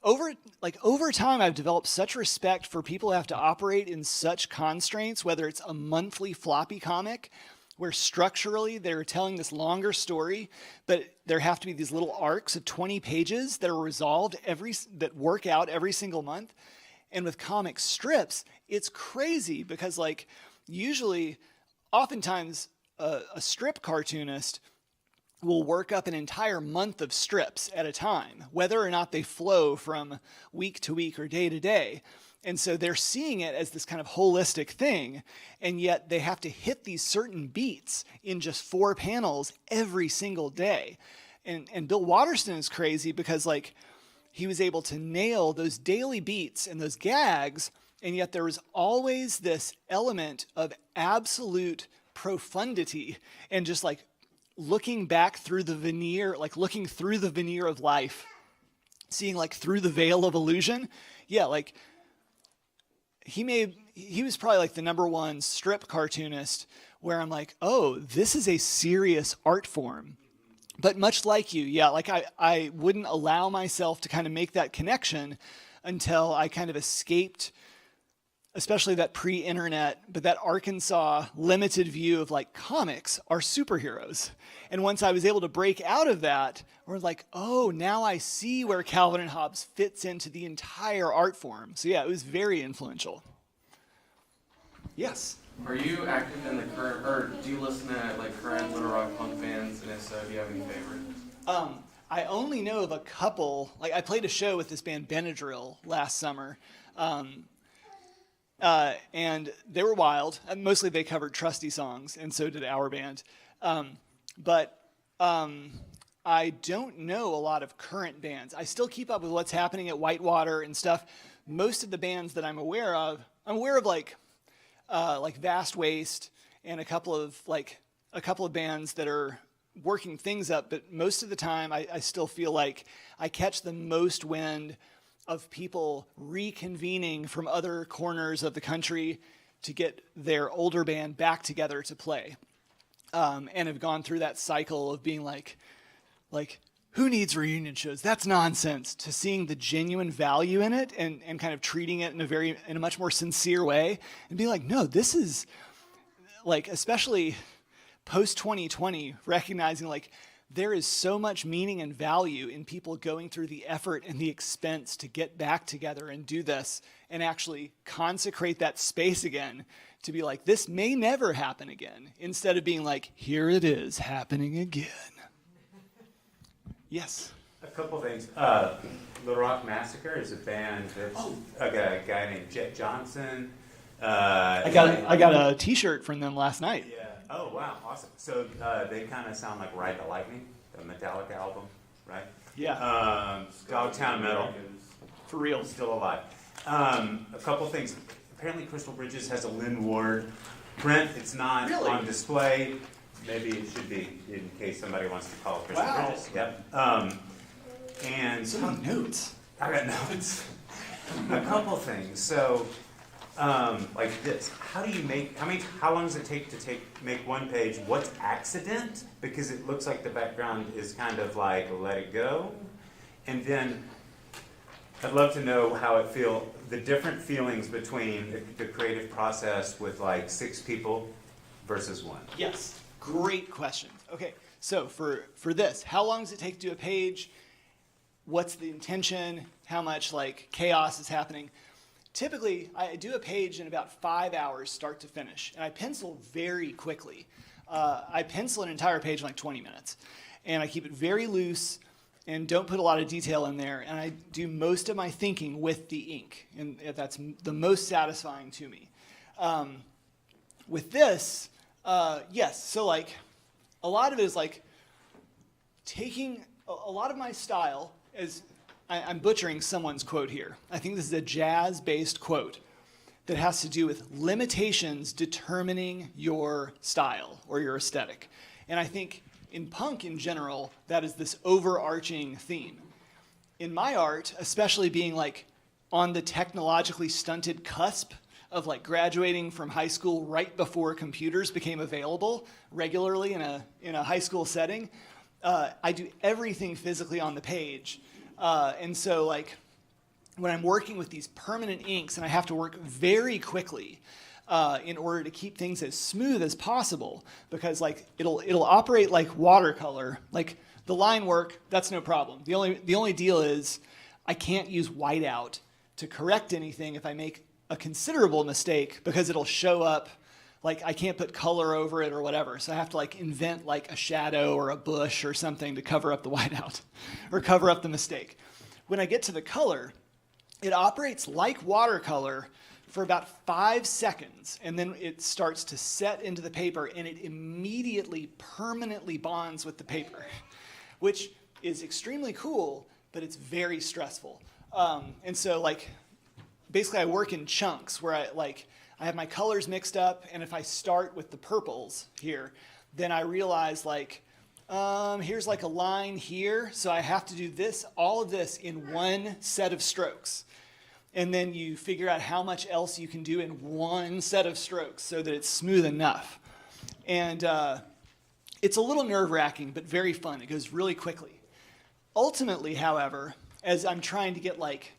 Over time, I've developed such respect for people who have to operate in such constraints, whether it's a monthly floppy comic where structurally they're telling this longer story, but there have to be these little arcs of 20 pages that are resolved that work out every single month. And with comic strips, it's crazy because like usually, oftentimes a strip cartoonist will work up an entire month of strips at a time, whether or not they flow from week to week or day to day. And so they're seeing it as this kind of holistic thing, and yet they have to hit these certain beats in just 4 panels every single day. And Bill Watterson is crazy because like he was able to nail those daily beats and those gags, and yet there was always this element of absolute profundity and just like looking back through the veneer, like looking through the veneer of life, seeing like through the veil of illusion. Yeah, like he was probably like the #1 strip cartoonist where I'm like, oh, this is a serious art form. But much like you, yeah, like I wouldn't allow myself to kind of make that connection until I kind of escaped, especially that pre-internet, but that Arkansas limited view of like comics are superheroes. And once I was able to break out of that, we're like, oh, now I see where Calvin and Hobbes fits into the entire art form. So yeah, it was very influential. Yes. Are you active in the current, or do you listen to like current Little Rock punk bands? And if so, do you have any favorites? I only know of a couple. Like I played a show with this band Benadryl last summer. And they were wild. Mostly they covered Trusty songs, and so did our band. But I don't know a lot of current bands. I still keep up with what's happening at Whitewater and stuff. Most of the bands that I'm aware of like Vast Waste and a couple of bands that are working things up. But most of the time, I still feel like I catch the most wind of people reconvening from other corners of the country to get their older band back together to play. And have gone through that cycle of being like, who needs reunion shows? That's nonsense. To seeing the genuine value in it and kind of treating it in a much more sincere way and being like, no, this is like, especially post 2020, recognizing like, there is so much meaning and value in people going through the effort and the expense to get back together and do this and actually consecrate that space again to be like, this may never happen again, instead of being like, here it is happening again. Yes? A couple things. Little Rock Massacre is a band that's a guy named Jet Johnson. I got a T-shirt from them last night. Yeah. Oh, wow. Awesome. So they kind of sound like Ride the Lightning, the Metallica album, right? Yeah. Dogtown Metal. For real. Still alive. A couple things. Apparently Crystal Bridges has a Lynn Ward print. It's not really? on display. Maybe it should be in case somebody wants to call it Crystal Bridges. Yep. And So many notes. I got notes. A couple things. So, like this. How long does it take to make one page? What's accident? Because it looks like the background is kind of like let it go. And then I'd love to know how the different feelings between the creative process with like 6 people versus 1. Yes. Great question. Okay. So for this, how long does it take to do a page? What's the intention? How much like chaos is happening? Typically, I do a page in about 5 hours, start to finish, and I pencil very quickly. I pencil an entire page in like 20 minutes, and I keep it very loose and don't put a lot of detail in there, and I do most of my thinking with the ink, and that's the most satisfying to me. With this, Yes. So like, a lot of it is like taking a lot of my style is. I'm butchering someone's quote here. I think this is a jazz-based quote that has to do with limitations determining your style or your aesthetic. And I think in punk in general, that is this overarching theme. In my art, especially being like on the technologically stunted cusp of like graduating from high school right before computers became available regularly in a high school setting, I do everything physically on the page. And so like when I'm working with these permanent inks and I have to work very quickly in order to keep things as smooth as possible, because like it'll operate like watercolor. Like the line work, that's no problem. The only deal is I can't use whiteout to correct anything if I make a considerable mistake, because it'll show up. Like I can't put color over it or whatever, so I have to like invent like a shadow or a bush or something to cover up the whiteout or cover up the mistake. When I get to the color, it operates like watercolor for about 5 seconds, and then it starts to set into the paper, and it immediately permanently bonds with the paper, which is extremely cool, but it's very stressful. And so like basically I work in chunks where I have my colors mixed up, and if I start with the purples here, then I realize like, here's like a line here, so I have to do all of this in one set of strokes. And then you figure out how much else you can do in one set of strokes so that it's smooth enough. And it's a little nerve-wracking, but very fun. It goes really quickly. Ultimately, however, as I'm trying to get like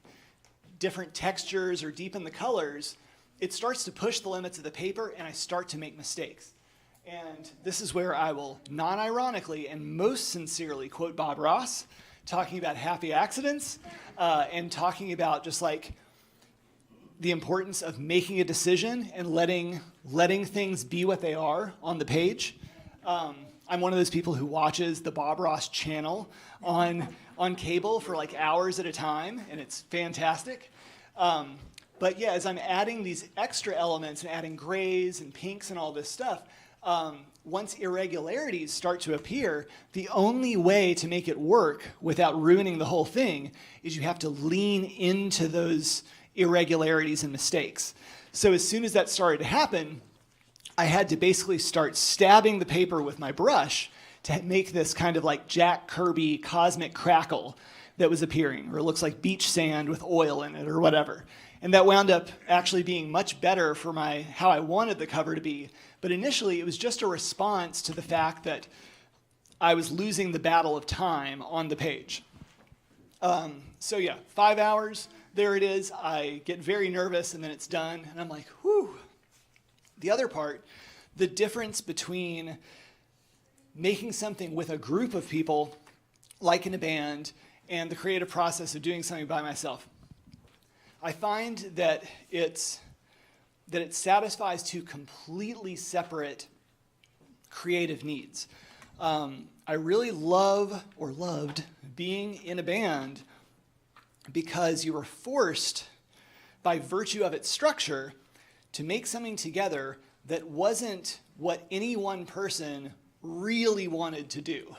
different textures or deepen the colors, it starts to push the limits of the paper, and I start to make mistakes. And this is where I will non-ironically and most sincerely quote Bob Ross, talking about happy accidents, and talking about just like the importance of making a decision and letting things be what they are on the page. I'm one of those people who watches the Bob Ross channel on cable for like hours at a time, and it's fantastic. But yeah, as I'm adding these extra elements and adding grays and pinks and all this stuff, once irregularities start to appear, the only way to make it work without ruining the whole thing is you have to lean into those irregularities and mistakes. So as soon as that started to happen, I had to basically start stabbing the paper with my brush to make this kind of like Jack Kirby cosmic crackle that was appearing, or it looks like beach sand with oil in it or whatever. And that wound up actually being much better for how I wanted the cover to be. But initially, it was just a response to the fact that I was losing the battle of time on the page. So yeah, 5 hours, there it is. I get very nervous, and then it's done. And I'm like, whew. The other part, the difference between making something with a group of people, like in a band, and the creative process of doing something by myself. I find that it satisfies two completely separate creative needs. I really loved being in a band because you were forced, by virtue of its structure, to make something together that wasn't what any one person really wanted to do.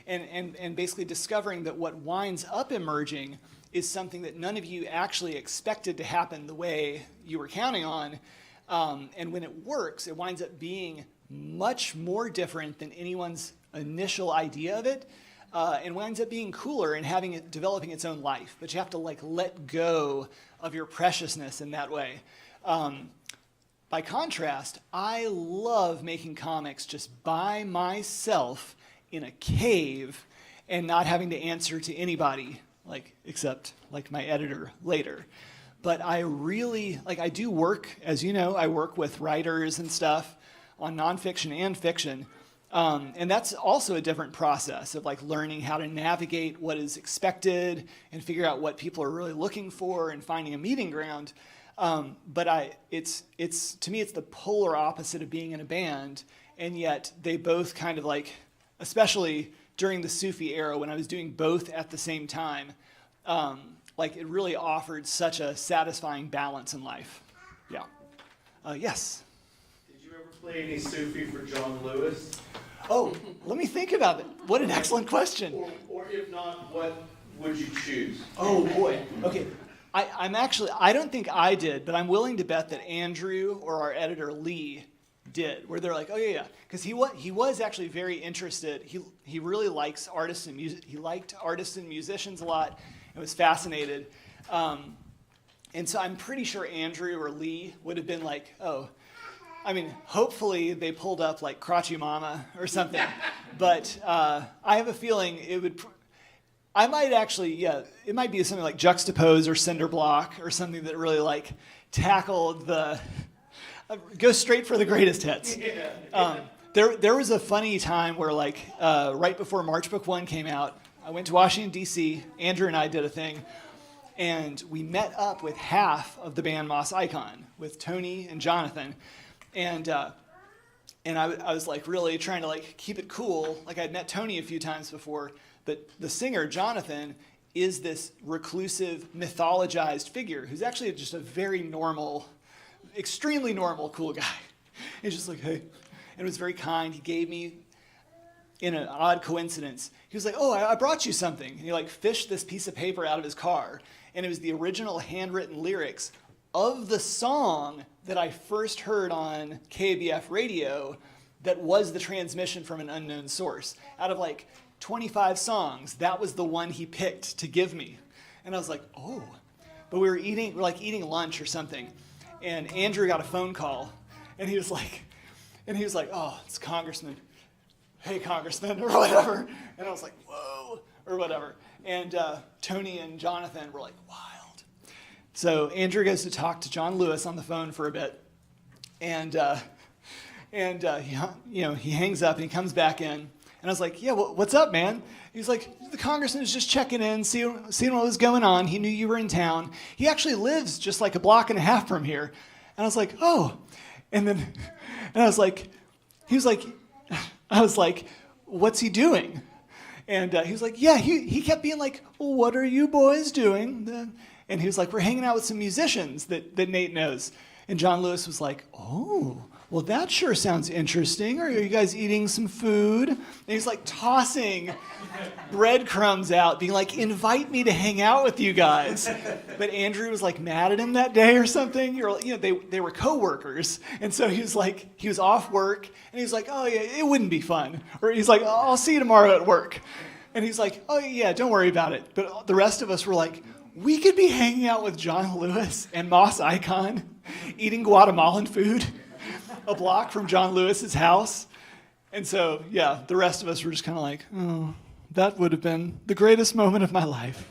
And basically discovering that what winds up emerging is something that none of you actually expected to happen the way you were counting on. And when it works, it winds up being much more different than anyone's initial idea of it, and winds up being cooler and developing its own life. But you have to like let go of your preciousness in that way. By contrast, I love making comics just by myself in a cave and not having to answer to anybody, except my editor later. But I really, I do work, as you know, I work with writers and stuff on nonfiction and fiction. And that's also a different process of learning how to navigate what is expected and figure out what people are really looking for and finding a meeting ground. But it's to me, it's the polar opposite of being in a band. And yet they both kind of especially during the Sufi era when I was doing both at the same time, it really offered such a satisfying balance in life. Yeah. Yes? Did you ever play any Sufi for John Lewis? Oh, let me think about it. What an excellent question. Or if not, what would you choose? Oh boy. Okay. I don't think I did, but I'm willing to bet that Andrew or our editor Lee did, where they're like, oh yeah, because he was actually very interested. He really likes artists and music. He liked artists and musicians a lot, and was fascinated. And so I'm pretty sure Andrew or Lee would have been like, oh, I mean, hopefully they pulled up like Crotchy Mama or something. But I have a feeling it would. I might actually, yeah, it might be something like Juxtapose or Cinder Block or something that really like tackled the. Go straight for the greatest hits. There was a funny time where like right before March Book 1 came out, I went to Washington, D.C., Andrew and I did a thing, and we met up with half of the band Moss Icon, with Tony and Jonathan, and I was like really trying to like keep it cool. Like I'd met Tony a few times before, but the singer, Jonathan, is this reclusive, mythologized figure who's actually just a very normal, extremely normal, cool guy. He's just like, hey. And it was very kind. He gave me, in an odd coincidence, he was like, oh, I brought you something. And he like fished this piece of paper out of his car. And it was the original handwritten lyrics of the song that I first heard on KBF radio that was the transmission from an unknown source. Out of like 25 songs, that was the one he picked to give me. And I was like, oh. But we were eating lunch or something. And Andrew got a phone call, and he was like, oh, it's Congressman. Hey, Congressman, or whatever. And I was like, whoa, or whatever. And Tony and Jonathan were like, wild. So Andrew goes to talk to John Lewis on the phone for a bit, and he hangs up and he comes back in, and I was like, yeah, what's up, man? He's like, the congressman was just checking in, seeing what was going on. He knew you were in town. He actually lives just like a block and a half from here. And I was like, oh. And I was like, what's he doing? And he was like, yeah, he kept being like, well, what are you boys doing? And he was like, we're hanging out with some musicians that Nate knows. And John Lewis was like, oh, well, that sure sounds interesting. Are you guys eating some food? And he's like tossing breadcrumbs out, being like, invite me to hang out with you guys. But Andrew was like mad at him that day or something. They were coworkers. And so he was like, he was off work, and he was like, oh yeah, it wouldn't be fun. Or he's like, I'll see you tomorrow at work. And he's like, oh yeah, don't worry about it. But the rest of us were like, we could be hanging out with John Lewis and Moss Icon, eating Guatemalan food a block from John Lewis's house. And so, yeah, the rest of us were just kind of like, oh, that would have been the greatest moment of my life.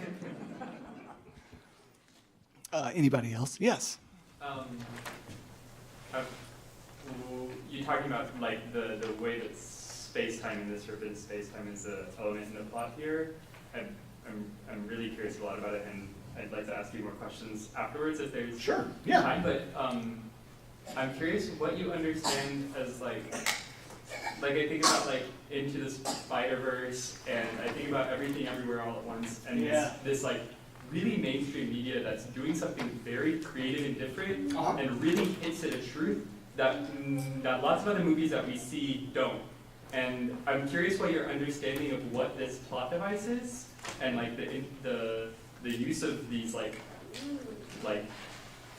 Anybody else? Yes. You're talking about like the way that space-time in this urban space-time is an element in the plot here. I'm really curious a lot about it, and I'd like to ask you more questions afterwards if there's time. But I'm curious what you understand as like I think about like Into the Spider-Verse, and I think about Everything Everywhere All at Once, and this like really mainstream media that's doing something very creative and different, and really hits at a truth that lots of other movies that we see don't. And I'm curious what your understanding of what this plot device is, and like the use of these like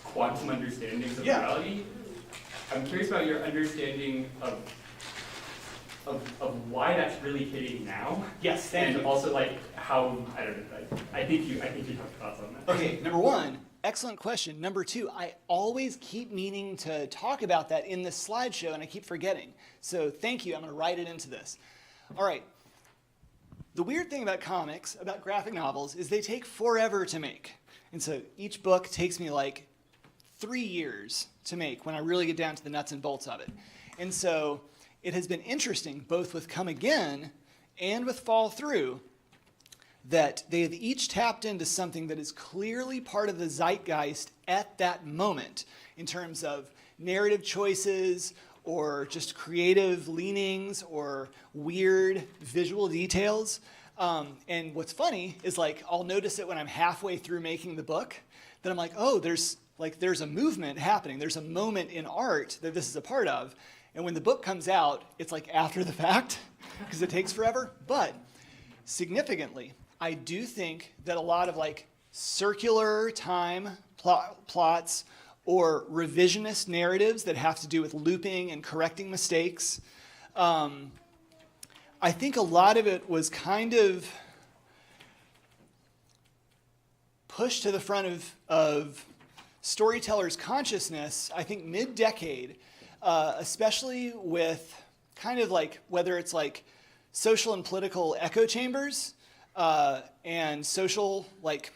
quantum understandings of reality. I'm curious about your understanding of why that's really hitting now. Yes, thank you. And also like how, I don't know, I think you have thoughts on that. Okay, number one, excellent question. Number two, I always keep meaning to talk about that in this slideshow, and I keep forgetting. So thank you, I'm gonna write it into this. All right, the weird thing about comics, about graphic novels, is they take forever to make. And so each book takes me like 3 years to make when I really get down to the nuts and bolts of it. And so it has been interesting, both with Come Again and with Fall Through, that they have each tapped into something that is clearly part of the zeitgeist at that moment in terms of narrative choices or just creative leanings or weird visual details. And what's funny is like I'll notice it when I'm halfway through making the book, that I'm like, oh, there's a movement happening. There's a moment in art that this is a part of. And when the book comes out, it's like after the fact, because it takes forever. But significantly, I do think that a lot of like circular time plots or revisionist narratives that have to do with looping and correcting mistakes, I think a lot of it was kind of pushed to the front of storytellers' consciousness, I think mid-decade, especially with kind of like, whether it's like social and political echo chambers and social, like,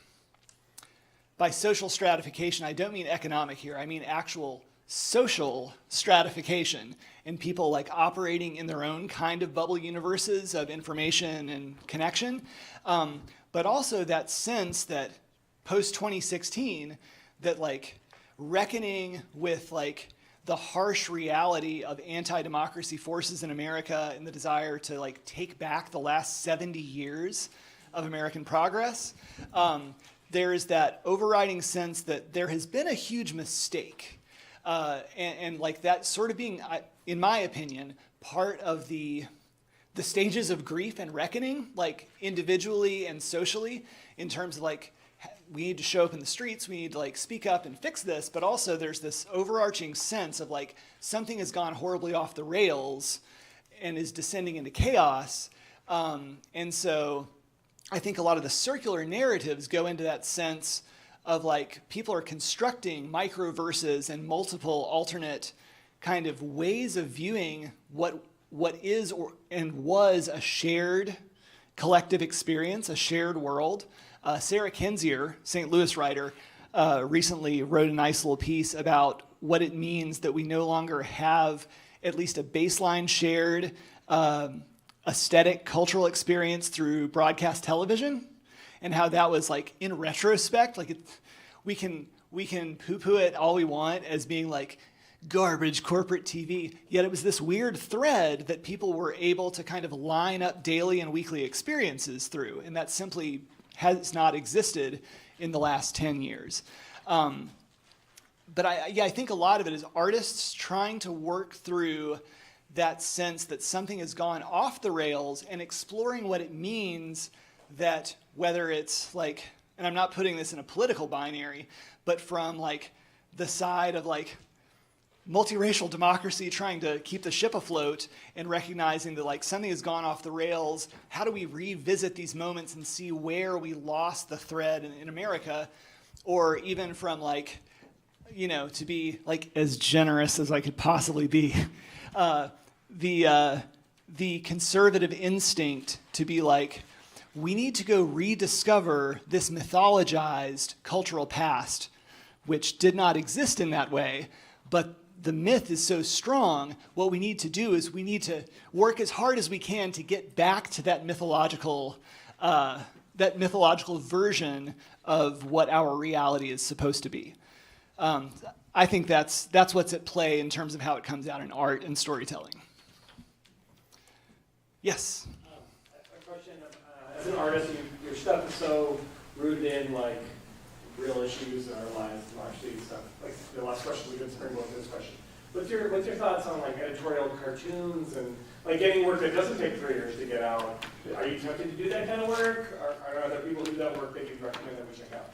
by social stratification, I don't mean economic here, I mean actual social stratification and people like operating in their own kind of bubble universes of information and connection, but also that sense that post-2016, that like reckoning with like the harsh reality of anti-democracy forces in America and the desire to like take back the last 70 years of American progress, there is that overriding sense that there has been a huge mistake. And like that sort of being, in my opinion, part of the stages of grief and reckoning, like individually and socially, in terms of like, we need to show up in the streets, we need to like speak up and fix this, but also there's this overarching sense of like something has gone horribly off the rails and is descending into chaos. And so I think a lot of the circular narratives go into that sense of like people are constructing microverses and multiple alternate kind of ways of viewing what is and was a shared collective experience, a shared world. Sarah Kendzior, St. Louis writer, recently wrote a nice little piece about what it means that we no longer have at least a baseline shared aesthetic cultural experience through broadcast television, and how that was like in retrospect, like we can poo-poo it all we want as being like garbage corporate TV, yet it was this weird thread that people were able to kind of line up daily and weekly experiences through, and that simply has not existed in the last 10 years. But I think a lot of it is artists trying to work through that sense that something has gone off the rails and exploring what it means that, whether it's like, and I'm not putting this in a political binary, but from like the side of like multiracial democracy trying to keep the ship afloat and recognizing that like something has gone off the rails, how do we revisit these moments and see where we lost the thread in America? Or even from like, you know, to be like as generous as I could possibly be, the conservative instinct to be like, we need to go rediscover this mythologized cultural past, which did not exist in that way, but the myth is so strong. What we need to do is we need to work as hard as we can to get back to that mythological version of what our reality is supposed to be. I think that's what's at play in terms of how it comes out in art and storytelling. Yes? A question, as an artist, your stuff is so rooted in like real issues in our lives, democracy stuff. Like the last question, we could springboard to this question. What's your thoughts on like editorial cartoons and like getting work that doesn't take 3 years to get out? Are you tempted to do that kind of work? Or are there people who do that work that you'd recommend that we check out?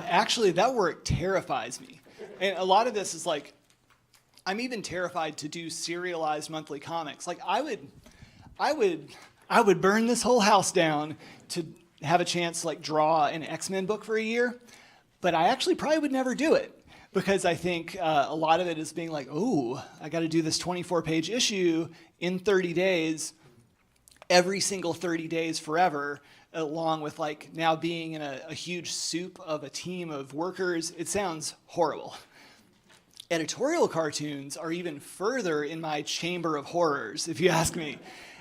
Actually, that work terrifies me. And a lot of this is like, I'm even terrified to do serialized monthly comics. Like I would burn this whole house down to have a chance to like draw an X-Men book for a year, but I actually probably would never do it because I think a lot of it is being like, oh, I got to do this 24-page issue in 30 days, every single 30 days forever, along with like now being in a huge soup of a team of workers. It sounds horrible. Editorial cartoons are even further in my chamber of horrors, if you ask me.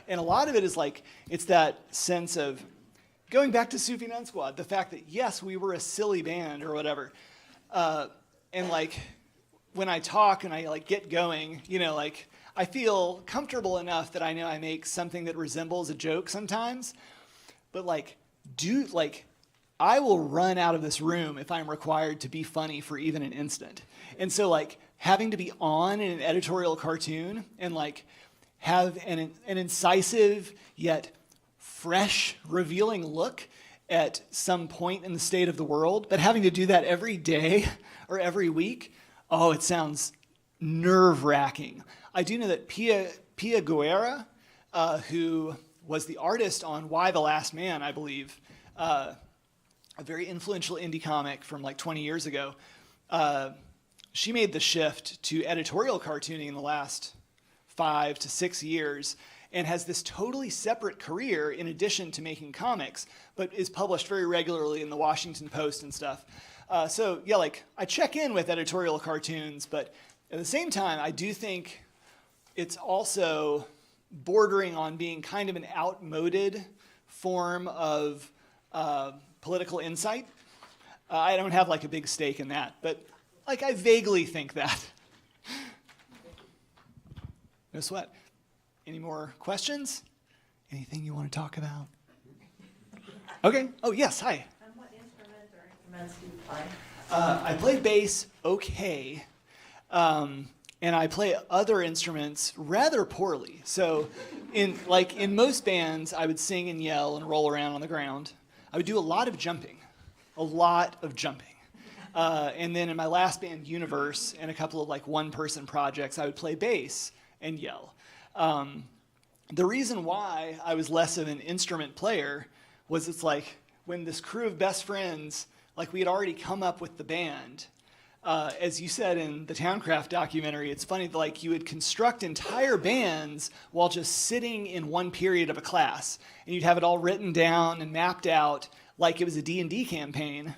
And a lot of it is like, it's that sense of going back to Sufi Nun Squad, the fact that, yes, we were a silly band or whatever. And like, when I talk and I like get going, you know, like I feel comfortable enough that I know I make something that resembles a joke sometimes. But like, I will run out of this room if I'm required to be funny for even an instant. And so like having to be on in an editorial cartoon and like have an incisive yet fresh, revealing look at some point in the state of the world, but having to do that every day or every week, oh, it sounds nerve-wracking. I do know that Pia Guerra, who was the artist on Why the Last Man, I believe, a very influential indie comic from like 20 years ago, she made the shift to editorial cartooning in the last 5 to 6 years and has this totally separate career in addition to making comics, but is published very regularly in the Washington Post and stuff. So yeah, like I check in with editorial cartoons, but at the same time, I do think it's also bordering on being kind of an outmoded form of political insight. I don't have like a big stake in that, but like I vaguely think that. No sweat. Any more questions? Anything you want to talk about? Okay. Oh, yes. Hi. What instruments or instruments do you play? I play bass okay, and I play other instruments rather poorly. So in most bands, I would sing and yell and roll around on the ground. I would do a lot of jumping. And then in my last band, Universe, and a couple of like one-person projects, I would play bass and yell. The reason why I was less of an instrument player was it's like when this crew of best friends, like we had already come up with the band. As you said in the Towncraft documentary, it's funny that like you would construct entire bands while just sitting in one period of a class, and you'd have it all written down and mapped out like it was a D&D campaign,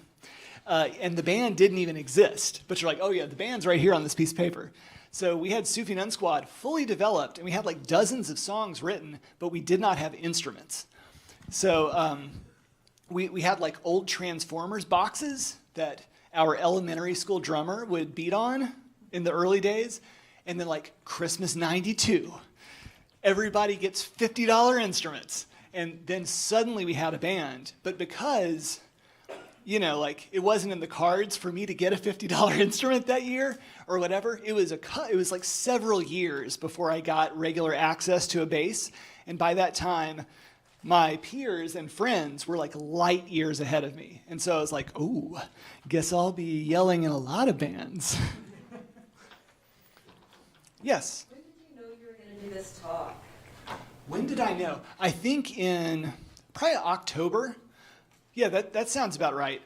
and the band didn't even exist. But you're like, oh yeah, the band's right here on this piece of paper. So we had Sufi Nun Squad fully developed, and we had like dozens of songs written, but we did not have instruments. So we had like old Transformers boxes that our elementary school drummer would beat on in the early days, and then like Christmas '92, everybody gets $50 instruments, and then suddenly we had a band. But because like it wasn't in the cards for me to get a $50 instrument that year or whatever. It was like several years before I got regular access to a bass, and by that time, my peers and friends were like light years ahead of me, and so I was like, "Oh, guess I'll be yelling in a lot of bands." Yes. When did you know you were going to do this talk? When did I know? I think in probably October. Yeah, that sounds about right.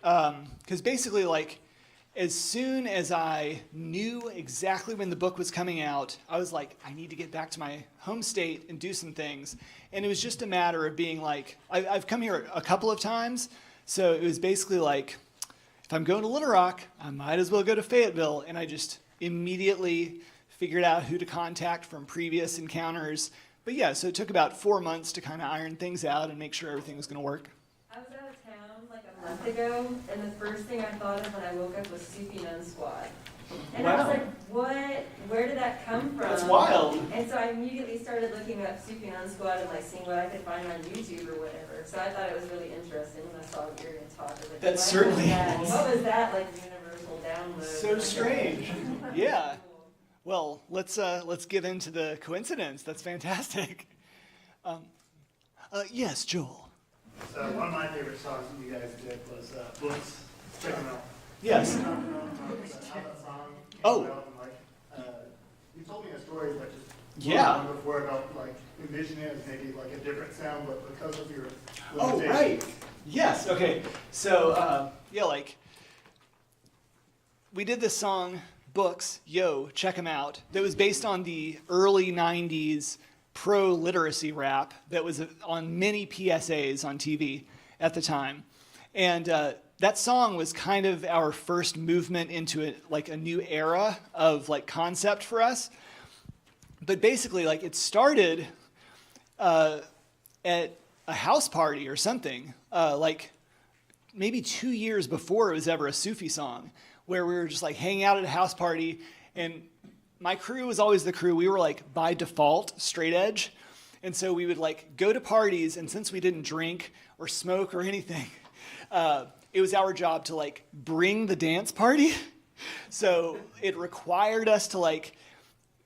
Because basically, like, as soon as I knew exactly when the book was coming out, I was like, I need to get back to my home state and do some things. And it was just a matter of being like, I've come here a couple of times, so it was basically like, if I'm going to Little Rock, I might as well go to Fayetteville. And I just immediately figured out who to contact from previous encounters. But yeah, so it took about 4 months to kind of iron things out and make sure everything was going to work. I was out of town like a month ago, and the first thing I thought of when I woke up was Sufi Nun Squad. And I was like, what? Where did that come from? That's wild. And so I immediately started looking up Sufi Nun Squad and like seeing what I could find on YouTube or whatever. So I thought it was really interesting when I saw what you were going to talk about. That certainly is. What was that, like, universal download? So strange. Yeah. Well, let's get into the coincidence. That's fantastic. Yes, Joel. So one of my favorite songs that you guys did was Books. Check them out. Yes. How that song came Oh. about, and, like, you told me a story, but just Yeah. before about like envisioning it as maybe like a different sound, but because of your Oh, limitations. right. Yes. Okay. So yeah, like we did this song, Books. Yo, check them out. That was based on the early '90s pro-literacy rap that was on many PSAs on TV at the time, and that song was kind of our first movement into a new era of like concept for us. But basically, like it started at a house party or something, like maybe 2 years before it was ever a Sufi song, where we were just like hanging out at a house party, and my crew was always the crew. We were like by default straight edge, and so we would like go to parties, and since we didn't drink or smoke or anything, it was our job to like bring the dance party. So it required us to like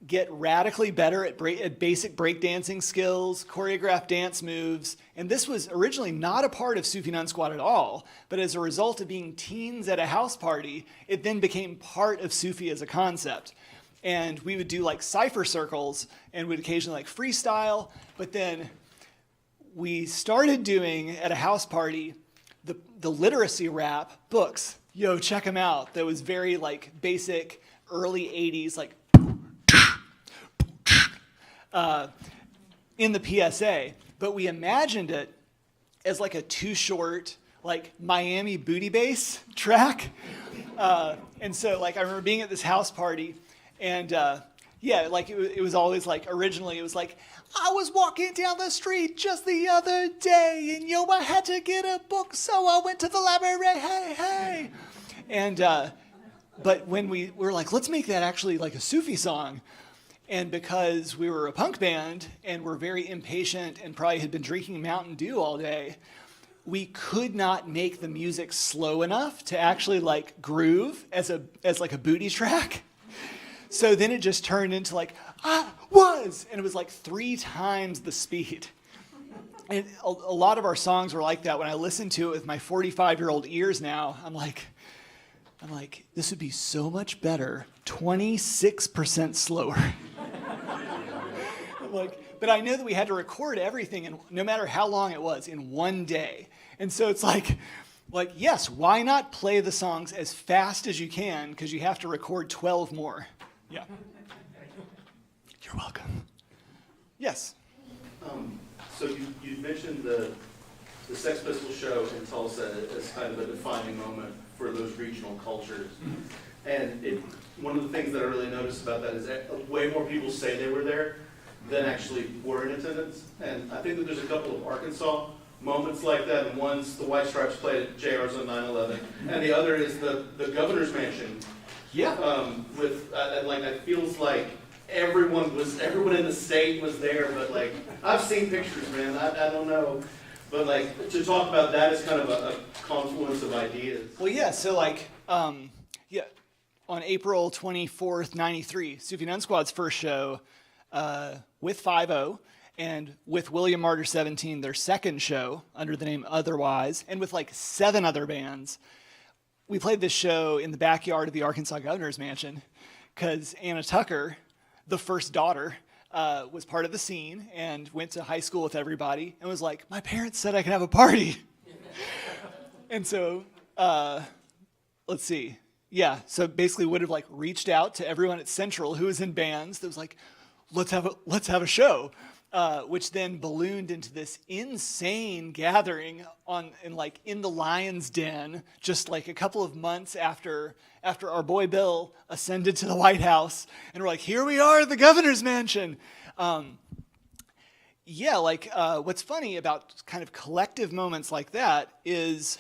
get radically better at basic breakdancing skills, choreograph dance moves. And this was originally not a part of Sufi Nun Squad at all, but as a result of being teens at a house party, it then became part of Sufi as a concept. And we would do like cipher circles and would occasionally like freestyle, but then we started doing at a house party the literacy rap books. Yo, check them out. That was very like basic early 80s, like in the PSA, but we imagined it as like a Too Short, like Miami booty bass track. And so like I remember being at this house party and yeah, like it was always like, originally it was like, I was walking down the street just the other day and yo, I had to get a book, so I went to the library, hey, hey. And, but when we were like, let's make that actually like a Sufi song. And because we were a punk band and were very impatient and probably had been drinking Mountain Dew all day, we could not make the music slow enough to actually like groove as like a booty track. So then it just turned into like, I was, and it was like 3 times the speed. And a lot of our songs were like that. When I listen to it with my 45-year-old ears now, I'm like, this would be so much better, 26% slower. I'm like, but I know that we had to record everything, and no matter how long it was, in one day. And so it's like, yes, why not play the songs as fast as you can, because you have to record 12 more. Yeah. You're welcome. Yes. So you mentioned the Sex Pistols show in Tulsa as kind of a defining moment for those regional cultures. And one of the things that I really noticed about that is that way more people say they were there than actually were in attendance. And I think that there's a couple of Arkansas moments like that, and one's the White Stripes played at JR's on 9/11, and the other is the governor's mansion. Yeah. Like it feels like everyone in the state was there, but like I've seen pictures, man. I don't know, but like to talk about that is kind of a confluence of ideas. Well, yeah. So like, on April 24th, '93, Sufi Nun Squad's first show with 5-0 and with William Martyr 17, their second show under the name Otherwise, and with like 7 other bands. We played this show in the backyard of the Arkansas Governor's Mansion because Anna Tucker, the first daughter, was part of the scene and went to high school with everybody and was like, my parents said I can have a party. And so, let's see. Yeah, so basically would have like reached out to everyone at Central who was in bands that was like, let's have a show. Which then ballooned into this insane gathering in the Lion's Den, just like a couple of months after our boy Bill ascended to the White House, and we're like, here we are at the governor's mansion. What's funny about kind of collective moments like that is,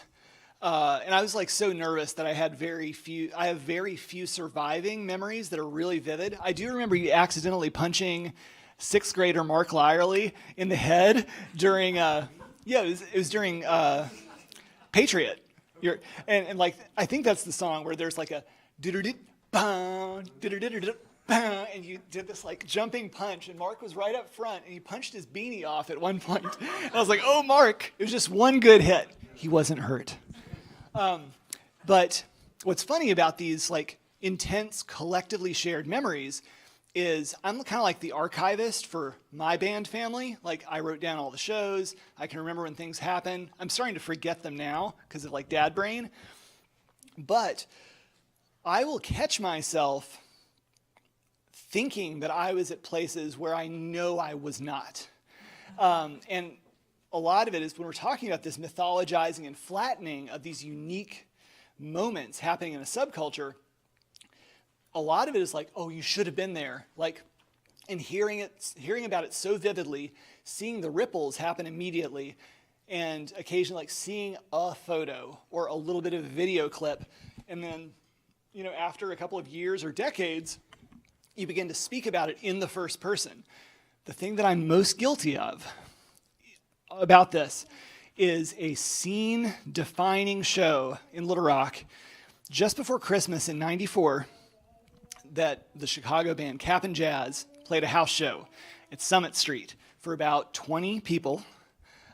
and I was like so nervous that I have very few surviving memories that are really vivid. I do remember you accidentally punching 6th grader Mark Lyerly in the head during it was during Patriot. And like I think that's the song where there's like a and you did this like jumping punch, and Mark was right up front and he punched his beanie off at one point. And I was like, oh, Mark, it was just one good hit. He wasn't hurt. But what's funny about these like intense collectively shared memories is I'm kind of like the archivist for my band family. Like I wrote down all the shows. I can remember when things happen. I'm starting to forget them now because of like dad brain. But I will catch myself thinking that I was at places where I know I was not. And a lot of it is when we're talking about this mythologizing and flattening of these unique moments happening in a subculture, a lot of it is like, oh, you should have been there. Like, and hearing about it so vividly, seeing the ripples happen immediately, and occasionally like seeing a photo or a little bit of a video clip. And then, after a couple of years or decades, you begin to speak about it in the first person. The thing that I'm most guilty of about this is a scene-defining show in Little Rock just before Christmas in '94 that the Chicago band Cap and Jazz played a house show at Summit Street for about 20 people.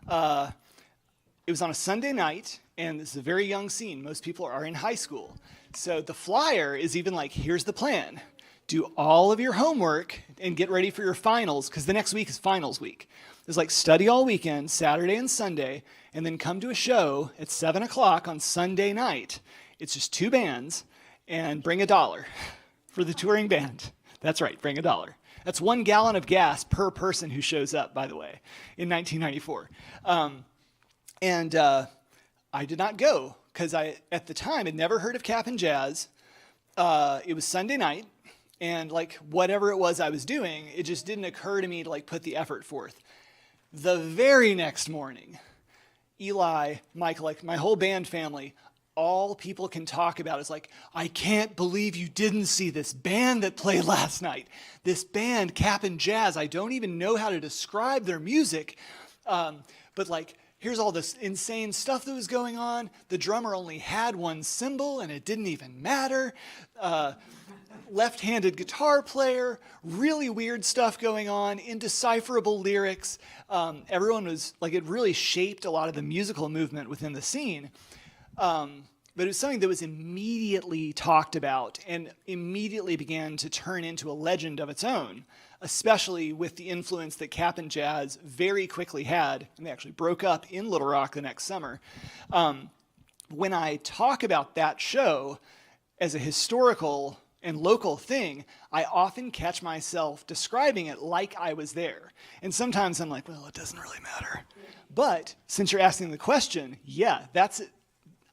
It was on a Sunday night, and this is a very young scene. Most people are in high school. So the flyer is even like, here's the plan. Do all of your homework and get ready for your finals, because the next week is finals week. It's like study all weekend, Saturday and Sunday, and then come to a show at 7 o'clock on Sunday night. It's just 2 bands, and bring $1 for the touring band. That's right, bring $1. That's 1 gallon of gas per person who shows up, by the way, in 1994. I did not go, because I, at the time, had never heard of Cap and Jazz. It was Sunday night, and like whatever it was I was doing, it just didn't occur to me to like put the effort forth. The very next morning, Eli, Mike, like my whole band family, all people can talk about is like, I can't believe you didn't see this band that played last night. This band, Cap and Jazz, I don't even know how to describe their music. But like, here's all this insane stuff that was going on. The drummer only had 1 cymbal and it didn't even matter. Left-handed guitar player, really weird stuff going on, indecipherable lyrics. Everyone was like, it really shaped a lot of the musical movement within the scene. But it was something that was immediately talked about and immediately began to turn into a legend of its own, especially with the influence that Cap and Jazz very quickly had, and they actually broke up in Little Rock the next summer. When I talk about that show as a historical and local thing, I often catch myself describing it like I was there. And sometimes I'm like, well, it doesn't really matter. But since you're asking the question, yeah, that's it.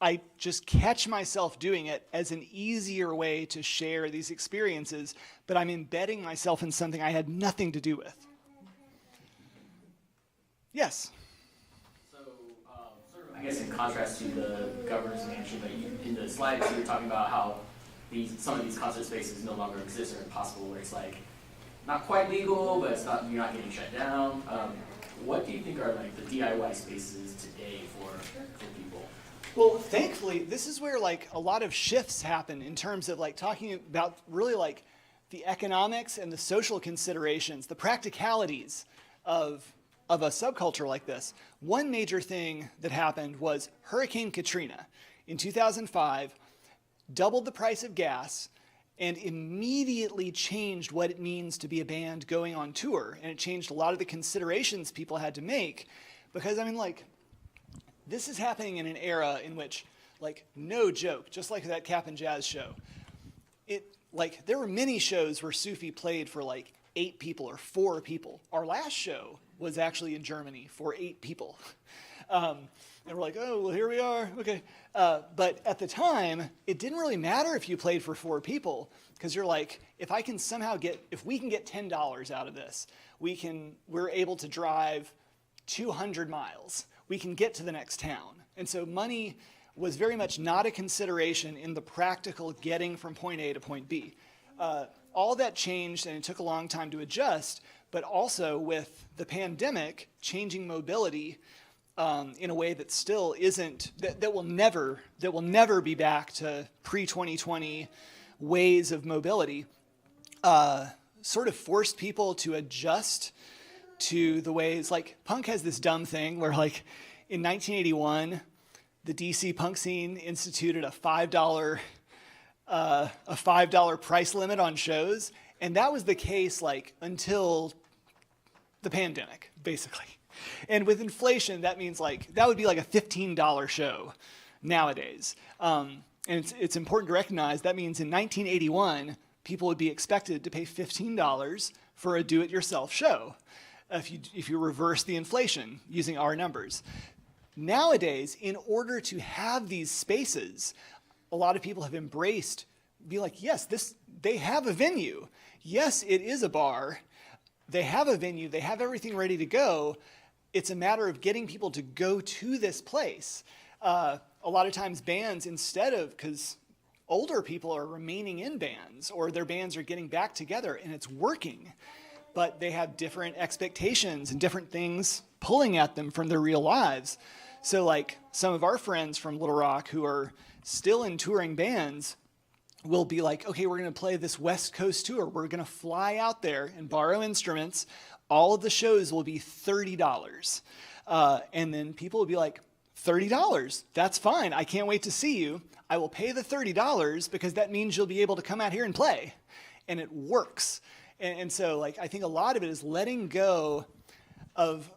I just catch myself doing it as an easier way to share these experiences, but I'm embedding myself in something I had nothing to do with. Yes? So, sort of, I guess in contrast to the governor's mansion, but in the slides you were talking about how some of these concert spaces no longer exist or impossible, where it's like not quite legal, but it's not, you're not getting shut down. What do you think are like the DIY spaces today for people? Well, thankfully, this is where like a lot of shifts happen in terms of like talking about really like the economics and the social considerations, the practicalities of a subculture like this. One major thing that happened was Hurricane Katrina in 2005 doubled the price of gas and immediately changed what it means to be a band going on tour. And it changed a lot of the considerations people had to make, because I mean, like, this is happening in an era in which, like, no joke, just like that Cap and Jazz show, like, there were many shows where Sufi played for like 8 people or 4 people. Our last show was actually in Germany for 8 people. And we're like, oh, well, here we are, okay. But at the time, it didn't really matter if you played for 4 people, because you're like, if we can get $10 out of this, we're able to drive 200 miles. We can get to the next town. And so money was very much not a consideration in the practical getting from point A to point B. All that changed, and it took a long time to adjust, but also with the pandemic changing mobility in a way that still isn't, that will never be back to pre-2020 ways of mobility, sort of forced people to adjust to the ways, like punk has this dumb thing where like in 1981, the DC punk scene instituted a $5 price limit on shows. And that was the case like until the pandemic, basically. And with inflation, that means like, that would be like a $15 show nowadays. And it's important to recognize that means in 1981, people would be expected to pay $15 for a do-it-yourself show if you reverse the inflation using our numbers. Nowadays, in order to have these spaces, a lot of people have embraced, be like, yes, they have a venue. Yes, it is a bar. They have a venue. They have everything ready to go. It's a matter of getting people to go to this place. A lot of times bands, instead of, because older people are remaining in bands or their bands are getting back together and it's working, but they have different expectations and different things pulling at them from their real lives. So like some of our friends from Little Rock who are still in touring bands will be like, okay, we're going to play this West Coast tour. We're going to fly out there and borrow instruments. All of the shows will be $30. And then people will be like, $30, that's fine. I can't wait to see you. I will pay the $30 because that means you'll be able to come out here and play. And it works. And so like, I think a lot of it is letting go of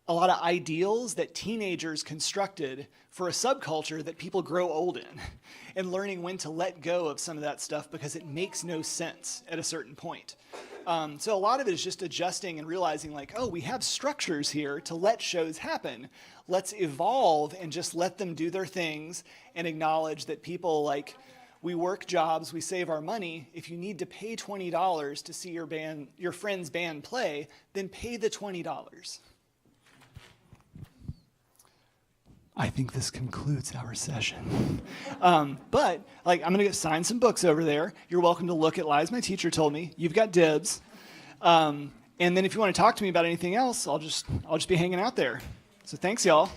a lot of ideals that teenagers constructed for a subculture that people grow old in, and learning when to let go of some of that stuff because it makes no sense at a certain point. So a lot of it is just adjusting and realizing like, oh, we have structures here to let shows happen. Let's evolve and just let them do their things and acknowledge that people like, we work jobs, we save our money. If you need to pay $20 to see your friend's band play, then pay the $20. I think this concludes our session. But like, I'm gonna sign some books over there. You're welcome to look at Lies My Teacher Told Me. You've got dibs. And then if you want to talk to me about anything else, I'll just be hanging out there. So thanks, y'all.